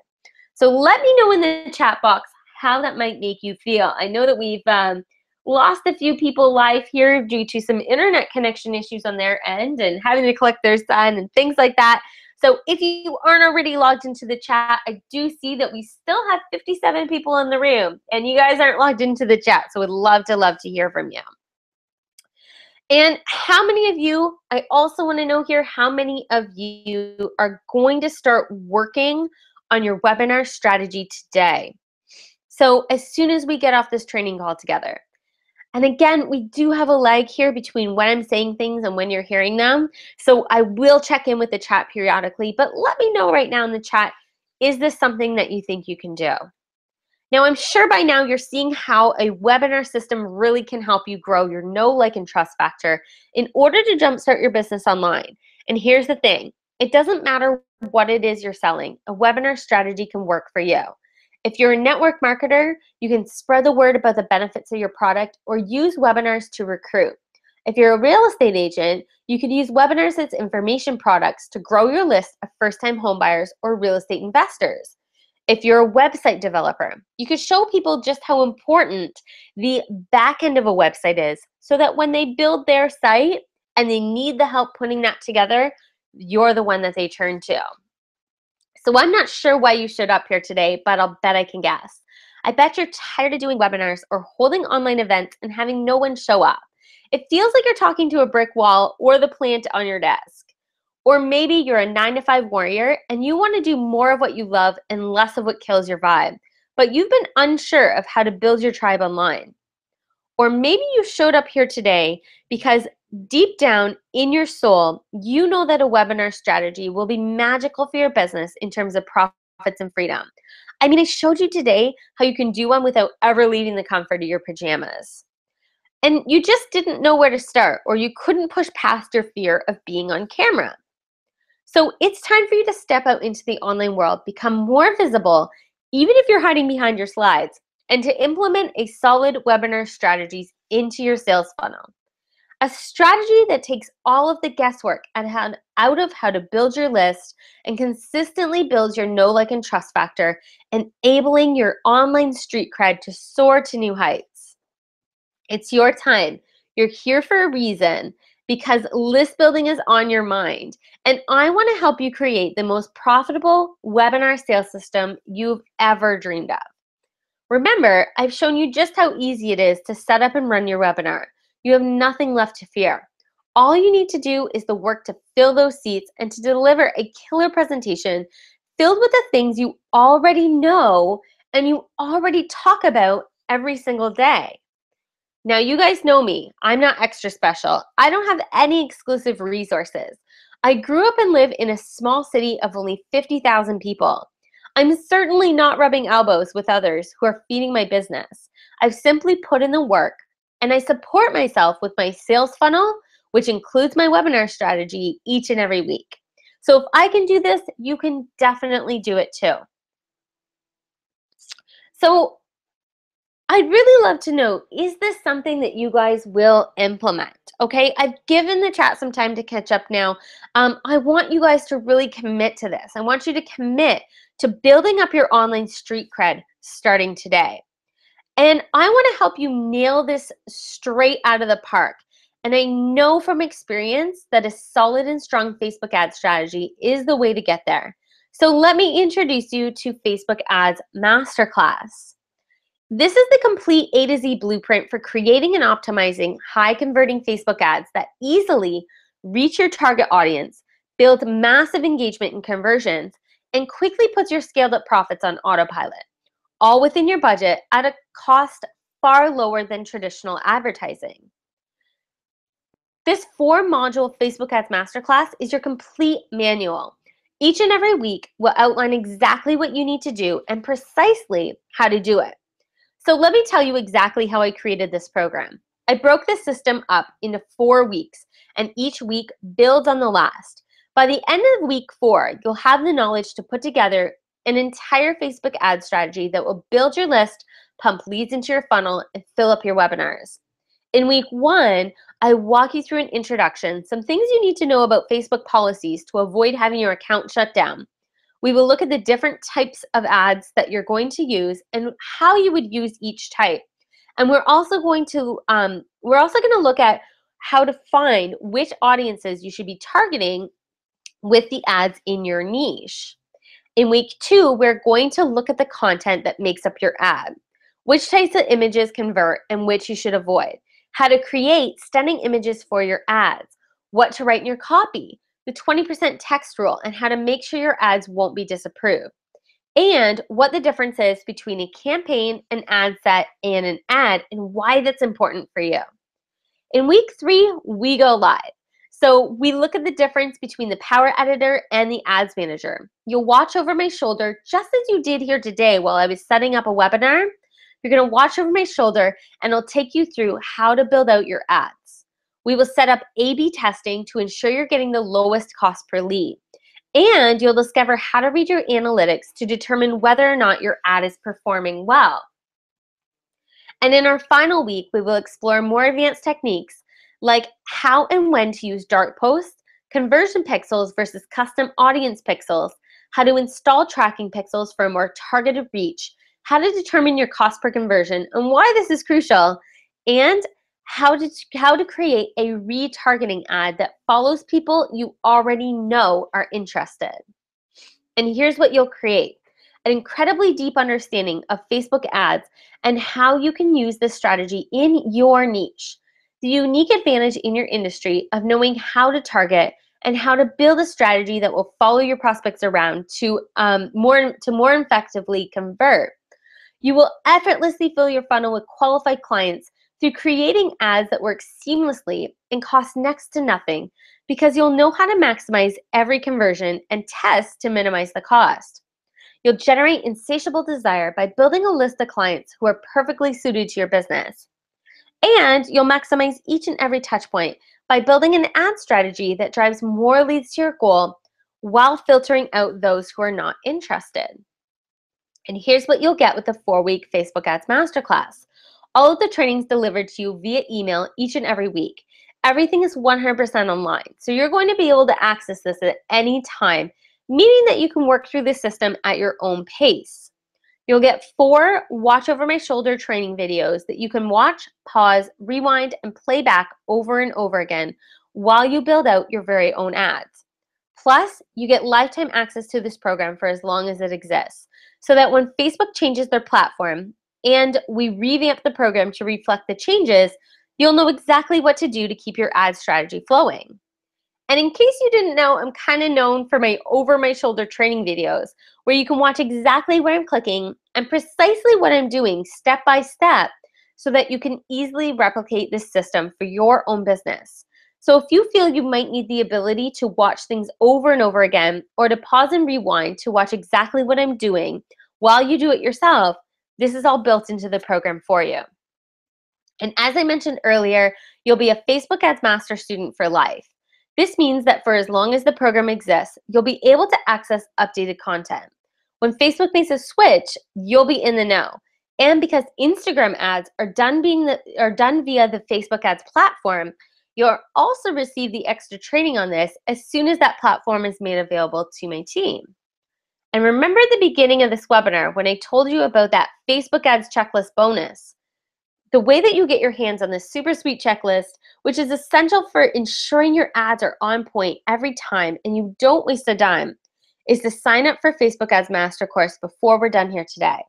S1: So let me know in the chat box how that might make you feel. I know that we've lost a few people live here due to some internet connection issues on their end and having to collect their son and things like that. So if you aren't already logged into the chat, I do see that we still have 57 people in the room, and you guys aren't logged into the chat, so would love to hear from you. And how many of you, I also want to know here, how many of you are going to start working on your webinar strategy today? So as soon as we get off this training call together. And again, we do have a lag here between when I'm saying things and when you're hearing them. So I will check in with the chat periodically, but let me know right now in the chat, is this something that you think you can do? Now, I'm sure by now you're seeing how a webinar system really can help you grow your know, like, and trust factor in order to jumpstart your business online. And here's the thing, It doesn't matter what it is you're selling, a webinar strategy can work for you. If you're a network marketer, you can spread the word about the benefits of your product or use webinars to recruit. If you're a real estate agent, you could use webinars as information products to grow your list of first-time homebuyers or real estate investors. If you're a website developer, you could show people just how important the back end of a website is so that when they build their site and they need the help putting that together, you're the one that they turn to. So I'm not sure why you showed up here today, but I'll bet I can guess. I bet you're tired of doing webinars or holding online events and having no one show up. It feels like you're talking to a brick wall or the plant on your desk. Or maybe you're a 9-to-5 warrior and you want to do more of what you love and less of what kills your vibe, but you've been unsure of how to build your tribe online. Or maybe you showed up here today because deep down in your soul, you know that a webinar strategy will be magical for your business in terms of profits and freedom. I mean, I showed you today how you can do one without ever leaving the comfort of your pajamas. And you just didn't know where to start, or you couldn't push past your fear of being on camera. So it's time for you to step out into the online world, become more visible, even if you're hiding behind your slides, and to implement a solid webinar strategies into your sales funnel. A strategy that takes all of the guesswork out of how to build your list and consistently builds your know, like, and trust factor, enabling your online street cred to soar to new heights. It's your time. You're here for a reason because list building is on your mind. And I want to help you create the most profitable webinar sales system you've ever dreamed of. Remember, I've shown you just how easy it is to set up and run your webinar. You have nothing left to fear. All you need to do is the work to fill those seats and to deliver a killer presentation filled with the things you already know and you already talk about every single day. Now, you guys know me. I'm not extra special. I don't have any exclusive resources. I grew up and live in a small city of only 50,000 people. I'm certainly not rubbing elbows with others who are feeding my business. I've simply put in the work, and I support myself with my sales funnel, which includes my webinar strategy each and every week. So if I can do this, you can definitely do it too. So I'd really love to know, is this something that you guys will implement? Okay, I've given the chat some time to catch up now. I want you guys to really commit to this. I want you to commit to building up your online street cred starting today. And I want to help you nail this straight out of the park. And I know from experience that a solid and strong Facebook ad strategy is the way to get there. So let me introduce you to Facebook Ads Masterclass. This is the complete A to Z blueprint for creating and optimizing high-converting Facebook ads that easily reach your target audience, build massive engagement and conversions, and quickly puts your scaled-up profits on autopilot, all within your budget at a cost far lower than traditional advertising. This 4-module Facebook Ads Masterclass is your complete manual. Each and every week will outline exactly what you need to do and precisely how to do it. So let me tell you exactly how I created this program. I broke the system up into 4 weeks, and each week builds on the last. By the end of week 4, you'll have the knowledge to put together an entire Facebook ad strategy that will build your list, pump leads into your funnel, and fill up your webinars. In week 1, I walk you through an introduction, some things you need to know about Facebook policies to avoid having your account shut down. We will look at the different types of ads that you're going to use and how you would use each type. And we're also going to look at how to find which audiences you should be targeting with the ads in your niche. In week 2, we're going to look at the content that makes up your ad, which types of images convert and which you should avoid, how to create stunning images for your ads, what to write in your copy, the 20% text rule, and how to make sure your ads won't be disapproved, and what the difference is between a campaign, an ad set, and an ad, and why that's important for you. In week 3, we go live. So we look at the difference between the Power Editor and the Ads Manager. You'll watch over my shoulder just as you did here today while I was setting up a webinar. You're going to watch over my shoulder, and I'll take you through how to build out your ads. We will set up A/B testing to ensure you're getting the lowest cost per lead. And you'll discover how to read your analytics to determine whether or not your ad is performing well. And in our final week, we will explore more advanced techniques like how and when to use dark posts, conversion pixels versus custom audience pixels, how to install tracking pixels for a more targeted reach, how to determine your cost per conversion and why this is crucial, and how to create a retargeting ad that follows people you already know are interested. And here's what you'll create: an incredibly deep understanding of Facebook ads and how you can use this strategy in your niche. The unique advantage in your industry of knowing how to target and how to build a strategy that will follow your prospects around to more effectively convert. You will effortlessly fill your funnel with qualified clients through creating ads that work seamlessly and cost next to nothing, because you'll know how to maximize every conversion and test to minimize the cost. You'll generate insatiable desire by building a list of clients who are perfectly suited to your business. And you'll maximize each and every touch point by building an ad strategy that drives more leads to your goal while filtering out those who are not interested. And here's what you'll get with the 4-week Facebook Ads Masterclass. All of the trainings delivered to you via email each and every week. Everything is 100% online, so you're going to be able to access this at any time, meaning that you can work through the system at your own pace. You'll get 4 watch over my shoulder training videos that you can watch, pause, rewind, and play back over and over again while you build out your very own ads. Plus, you get lifetime access to this program for as long as it exists, so that when Facebook changes their platform and we revamp the program to reflect the changes, you'll know exactly what to do to keep your ad strategy flowing. And in case you didn't know, I'm kind of known for my over my shoulder training videos, where you can watch exactly where I'm clicking and precisely what I'm doing step by step, so that you can easily replicate this system for your own business. So if you feel you might need the ability to watch things over and over again, or to pause and rewind to watch exactly what I'm doing while you do it yourself, this is all built into the program for you. And as I mentioned earlier, you'll be a Facebook Ads Master student for life. This means that for as long as the program exists, you'll be able to access updated content. When Facebook makes a switch, you'll be in the know. And because Instagram ads are done via the Facebook Ads platform, you'll also receive the extra training on this as soon as that platform is made available to my team. And remember at the beginning of this webinar when I told you about that Facebook Ads checklist bonus? The way that you get your hands on this super sweet checklist, which is essential for ensuring your ads are on point every time and you don't waste a dime, is to sign up for Facebook Ads Master Course before we're done here today.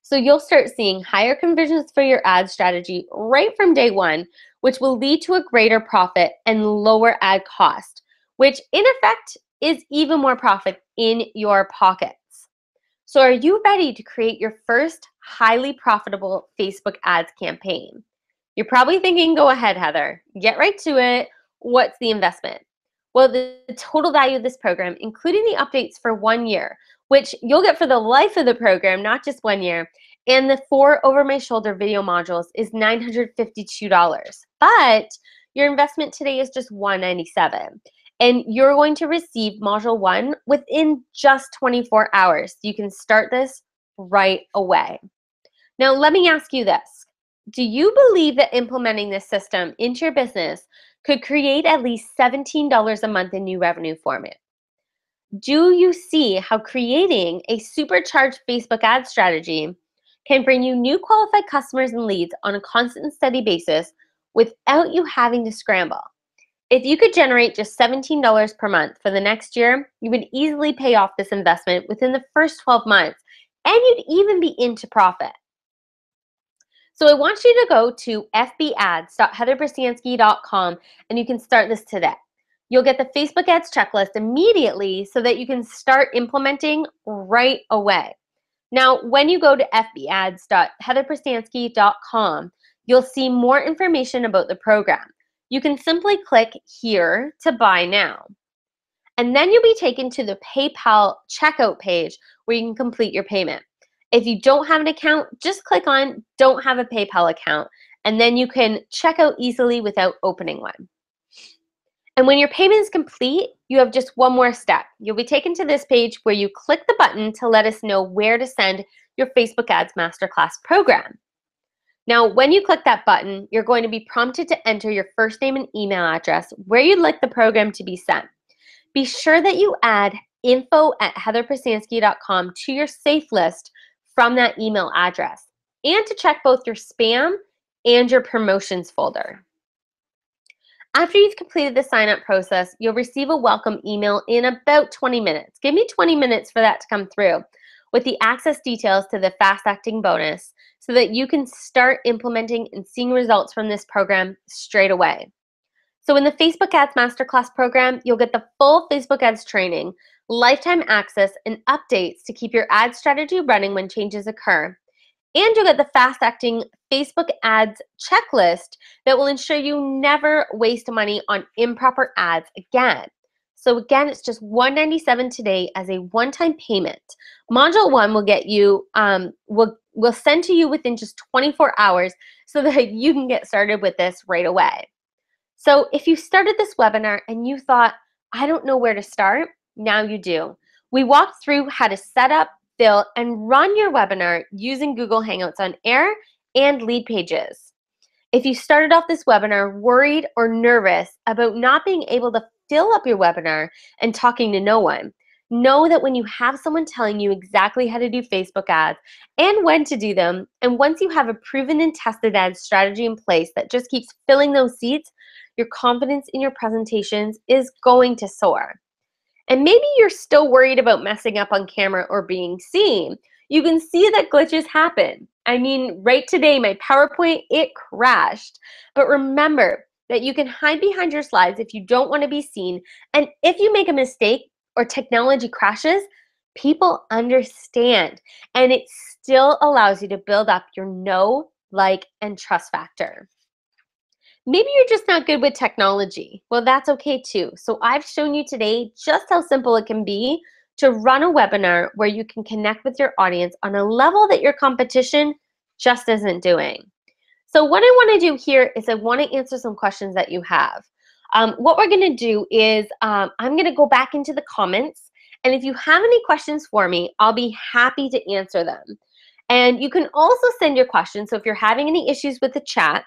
S1: So you'll start seeing higher conversions for your ad strategy right from day one, which will lead to a greater profit and lower ad cost, which in effect is even more profit in your pockets. So are you ready to create your first highly profitable Facebook ads campaign? You're probably thinking, go ahead, Heather, get right to it. What's the investment? Well, the total value of this program, including the updates for 1 year, which you'll get for the life of the program, not just 1 year, and the 4 over my shoulder video modules is $952. But your investment today is just $197. And you're going to receive Module 1 within just 24 hours. You can start this right away. Now, let me ask you this. Do you believe that implementing this system into your business could create at least $17 a month in new revenue for you? Do you see how creating a supercharged Facebook ad strategy can bring you new qualified customers and leads on a constant and steady basis without you having to scramble? If you could generate just $17 per month for the next year, you would easily pay off this investment within the first 12 months, and you'd even be into profit. So I want you to go to fbads.heatherbristanski.com and you can start this today. You'll get the Facebook ads checklist immediately so that you can start implementing right away. Now, when you go to fbads.heatherbristanski.com, you'll see more information about the program. You can simply click here to buy now. And then you'll be taken to the PayPal checkout page where you can complete your payment. If you don't have an account, just click on don't have a PayPal account, and then you can check out easily without opening one. And when your payment is complete, you have just one more step. You'll be taken to this page where you click the button to let us know where to send your Facebook Ads Masterclass program. Now, when you click that button, you're going to be prompted to enter your first name and email address where you'd like the program to be sent. Be sure that you add info@heatherprasansky.com to your safe list from that email address, and to check both your spam and your promotions folder. After you've completed the sign-up process, you'll receive a welcome email in about 20 minutes. Give me 20 minutes for that to come through with the access details to the fast acting bonus so that you can start implementing and seeing results from this program straight away. So in the Facebook Ads Masterclass program, you'll get the full Facebook Ads training, lifetime access, and updates to keep your ad strategy running when changes occur. And you'll get the fast-acting Facebook Ads checklist that will ensure you never waste money on improper ads again. So again, it's just $197 today as a one-time payment. Module 1 will get you, will send to you within just 24 hours so that you can get started with this right away. So if you started this webinar and you thought, I don't know where to start, now you do. We walked through how to set up, fill, and run your webinar using Google Hangouts on Air and lead pages. If you started off this webinar worried or nervous about not being able to fill up your webinar and talking to no one, know that when you have someone telling you exactly how to do Facebook ads and when to do them, and once you have a proven and tested ad strategy in place that just keeps filling those seats, your confidence in your presentations is going to soar. And maybe you're still worried about messing up on camera or being seen. You can see that glitches happen. I mean, right today, my PowerPoint, it crashed. But remember that you can hide behind your slides if you don't want to be seen. And if you make a mistake or technology crashes, people understand. And it still allows you to build up your know, like, and trust factor. Maybe you're just not good with technology. Well, that's okay too. So I've shown you today just how simple it can be to run a webinar where you can connect with your audience on a level that your competition just isn't doing. So what I want to do here is I want to answer some questions that you have. What we're going to do is I'm going to go back into the comments, and if you have any questions for me, I'll be happy to answer them. And you can also send your questions. So if you're having any issues with the chat,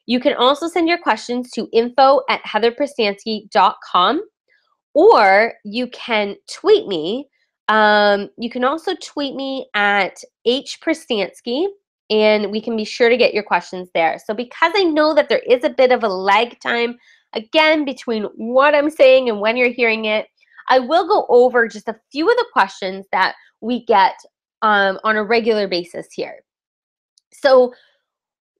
S1: you can also send your questions to info@heatherprasansky.com, or you can tweet me. You can also tweet me at hprasansky, and we can be sure to get your questions there. So because I know that there is a bit of a lag time, again, between what I'm saying and when you're hearing it, I will go over just a few of the questions that we get on a regular basis here. So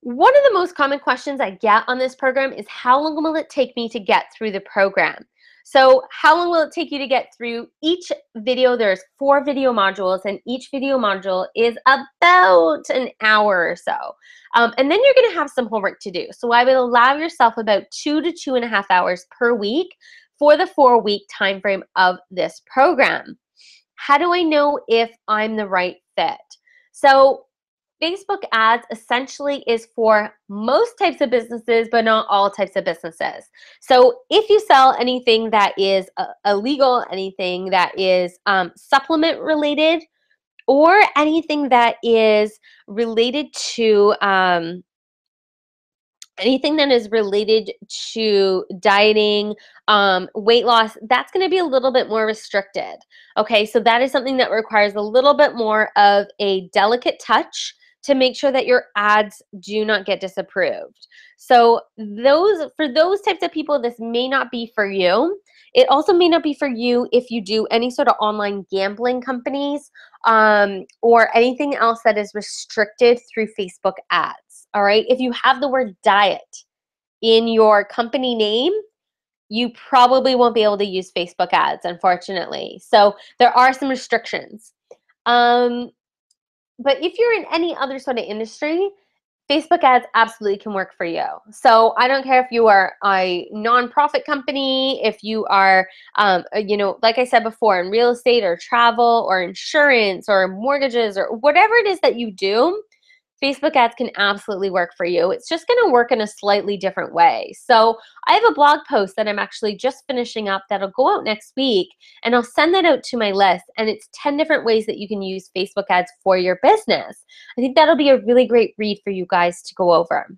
S1: one of the most common questions I get on this program is how long will it take me to get through the program? So how long will it take you to get through each video? There's 4 video modules, and each video module is about an hour or so. And then you're gonna have some homework to do. So I would allow yourself about 2 to 2.5 hours per week for the 4-week time frame of this program. How do I know if I'm the right fit? So Facebook ads essentially is for most types of businesses, but not all types of businesses. So if you sell anything that is illegal, anything that is supplement related, or anything that is related to dieting, weight loss, that's going to be a little bit more restricted. Okay, so that is something that requires a little bit more of a delicate touch to make sure that your ads do not get disapproved. So for those types of people, this may not be for you. It also may not be for you if you do any sort of online gambling companies or anything else that is restricted through Facebook ads. All right, if you have the word diet in your company name, you probably won't be able to use Facebook ads, unfortunately. So there are some restrictions. But if you're in any other sort of industry, Facebook ads absolutely can work for you. So I don't care if you are a nonprofit company, if you are, like I said before, in real estate or travel or insurance or mortgages or whatever it is that you do, Facebook ads can absolutely work for you. It's just going to work in a slightly different way. So I have a blog post that I'm actually just finishing up that'll go out next week, and I'll send that out to my list, and it's 10 different ways that you can use Facebook ads for your business. I think that'll be a really great read for you guys to go over.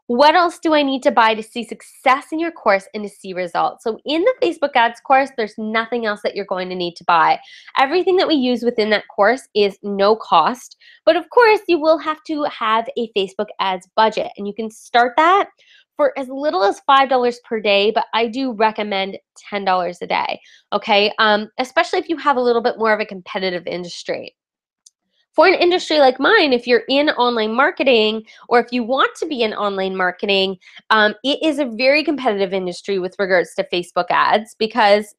S1: What else do I need to buy to see success in your course and to see results? So in the Facebook ads course, there's nothing else that you're going to need to buy. Everything that we use within that course is no cost, but of course you will have to have a Facebook ads budget, and you can start that for as little as $5 per day, but I do recommend $10 a day, okay? Especially if you have a little bit more of a competitive industry. For an industry like mine, if you're in online marketing, or if you want to be in online marketing, it is a very competitive industry with regards to Facebook ads, because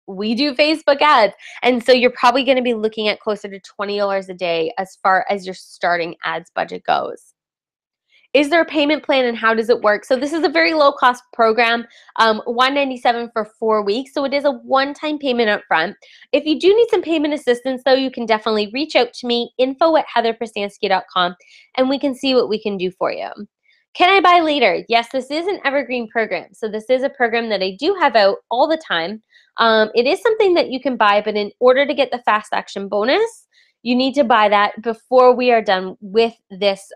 S1: we do Facebook ads. And so you're probably going to be looking at closer to $20 a day as far as your starting ads budget goes. Is there a payment plan, and how does it work? So this is a very low cost program, $197 for 4 weeks. So it is a one-time payment up front. If you do need some payment assistance though, you can definitely reach out to me, info@heatherprastansky.com, and we can see what we can do for you. Can I buy later? Yes, this is an evergreen program. So this is a program that I do have out all the time. It is something that you can buy, but in order to get the fast action bonus, you need to buy that before we are done with this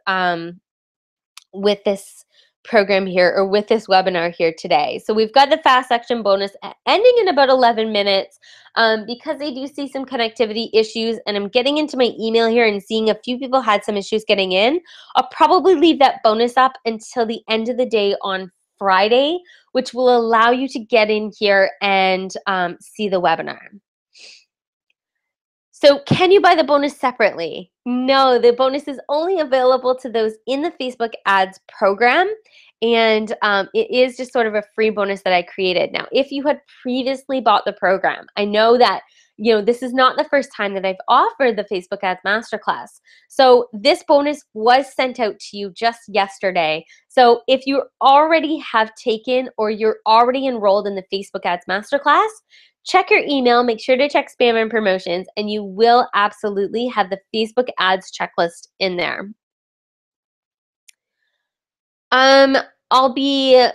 S1: program here, or with this webinar here today. So we've got the fast action bonus ending in about 11 minutes. Because I do see some connectivity issues, and I'm getting into my email here and seeing a few people had some issues getting in, I'll probably leave that bonus up until the end of the day on Friday, which will allow you to get in here and see the webinar. So can you buy the bonus separately? No, the bonus is only available to those in the Facebook ads program, and it is just sort of a free bonus that I created. Now, if you had previously bought the program, I know that this is not the first time that I've offered the Facebook ads masterclass. So this bonus was sent out to you just yesterday. So if you already have taken, or you're already enrolled in the Facebook ads masterclass, check your email, make sure to check spam and promotions, and you will absolutely have the Facebook ads checklist in there. I'll be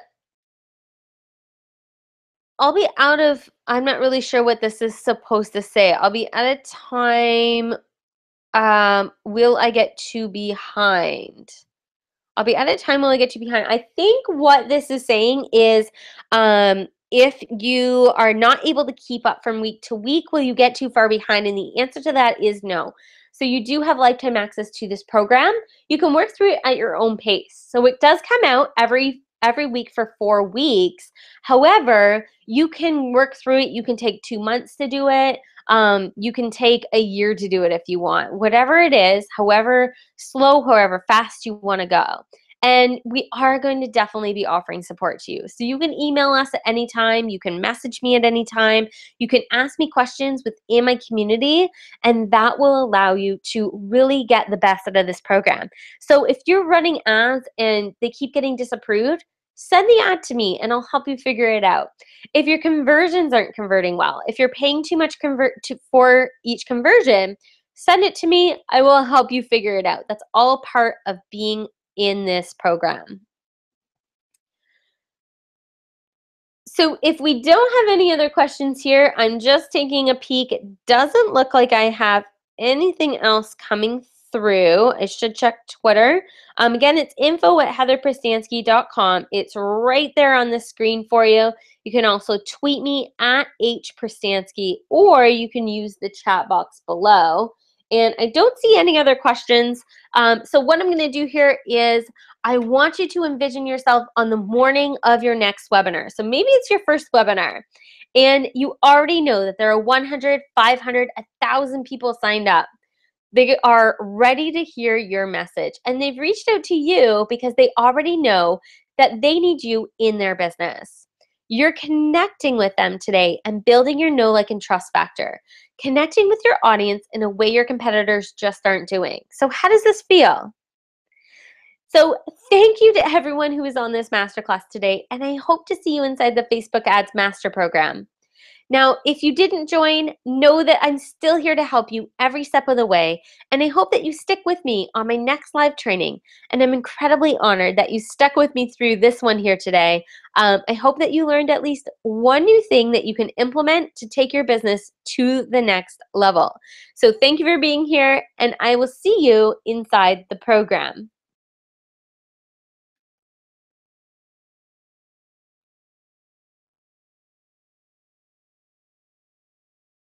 S1: out of, I'm not really sure what this is supposed to say. I'll be out of time. Will I get to behind? I'll be out of time. Will I get you behind? I think what this is saying is, if you are not able to keep up from week to week, will you get too far behind? And the answer to that is no. So you do have lifetime access to this program. You can work through it at your own pace. So it does come out every week for 4 weeks. However, you can work through it. You can take 2 months to do it. You can take a year to do it if you want. Whatever it is, however slow, however fast you want to go. And we are going to definitely be offering support to you. So you can email us at any time. You can message me at any time. You can ask me questions within my community, and that will allow you to really get the best out of this program. So if you're running ads and they keep getting disapproved, send the ad to me and I'll help you figure it out. If your conversions aren't converting well, if you're paying too much for each conversion, send it to me. I will help you figure it out. That's all part of being in this program. So if we don't have any other questions here, I'm just taking a peek. It doesn't look like I have anything else coming through. I should check Twitter. Again, it's info@heatherprastansky.com. It's right there on the screen for you. You can also tweet me at @hprastansky, or you can use the chat box below. And I don't see any other questions. So what I'm going to do here is I want you to envision yourself on the morning of your next webinar. So maybe it's your first webinar, and you already know that there are 100, 500, 1,000 people signed up. They are ready to hear your message, and they've reached out to you because they already know that they need you in their business. You're connecting with them today and building your know, like, and trust factor, connecting with your audience in a way your competitors just aren't doing. So how does this feel? So thank you to everyone who is on this masterclass today, and I hope to see you inside the Facebook Ads Master Program. Now, if you didn't join, know that I'm still here to help you every step of the way, and I hope that you stick with me on my next live training. And I'm incredibly honored that you stuck with me through this one here today. I hope that you learned at least one new thing that you can implement to take your business to the next level. So thank you for being here, and I will see you inside the program.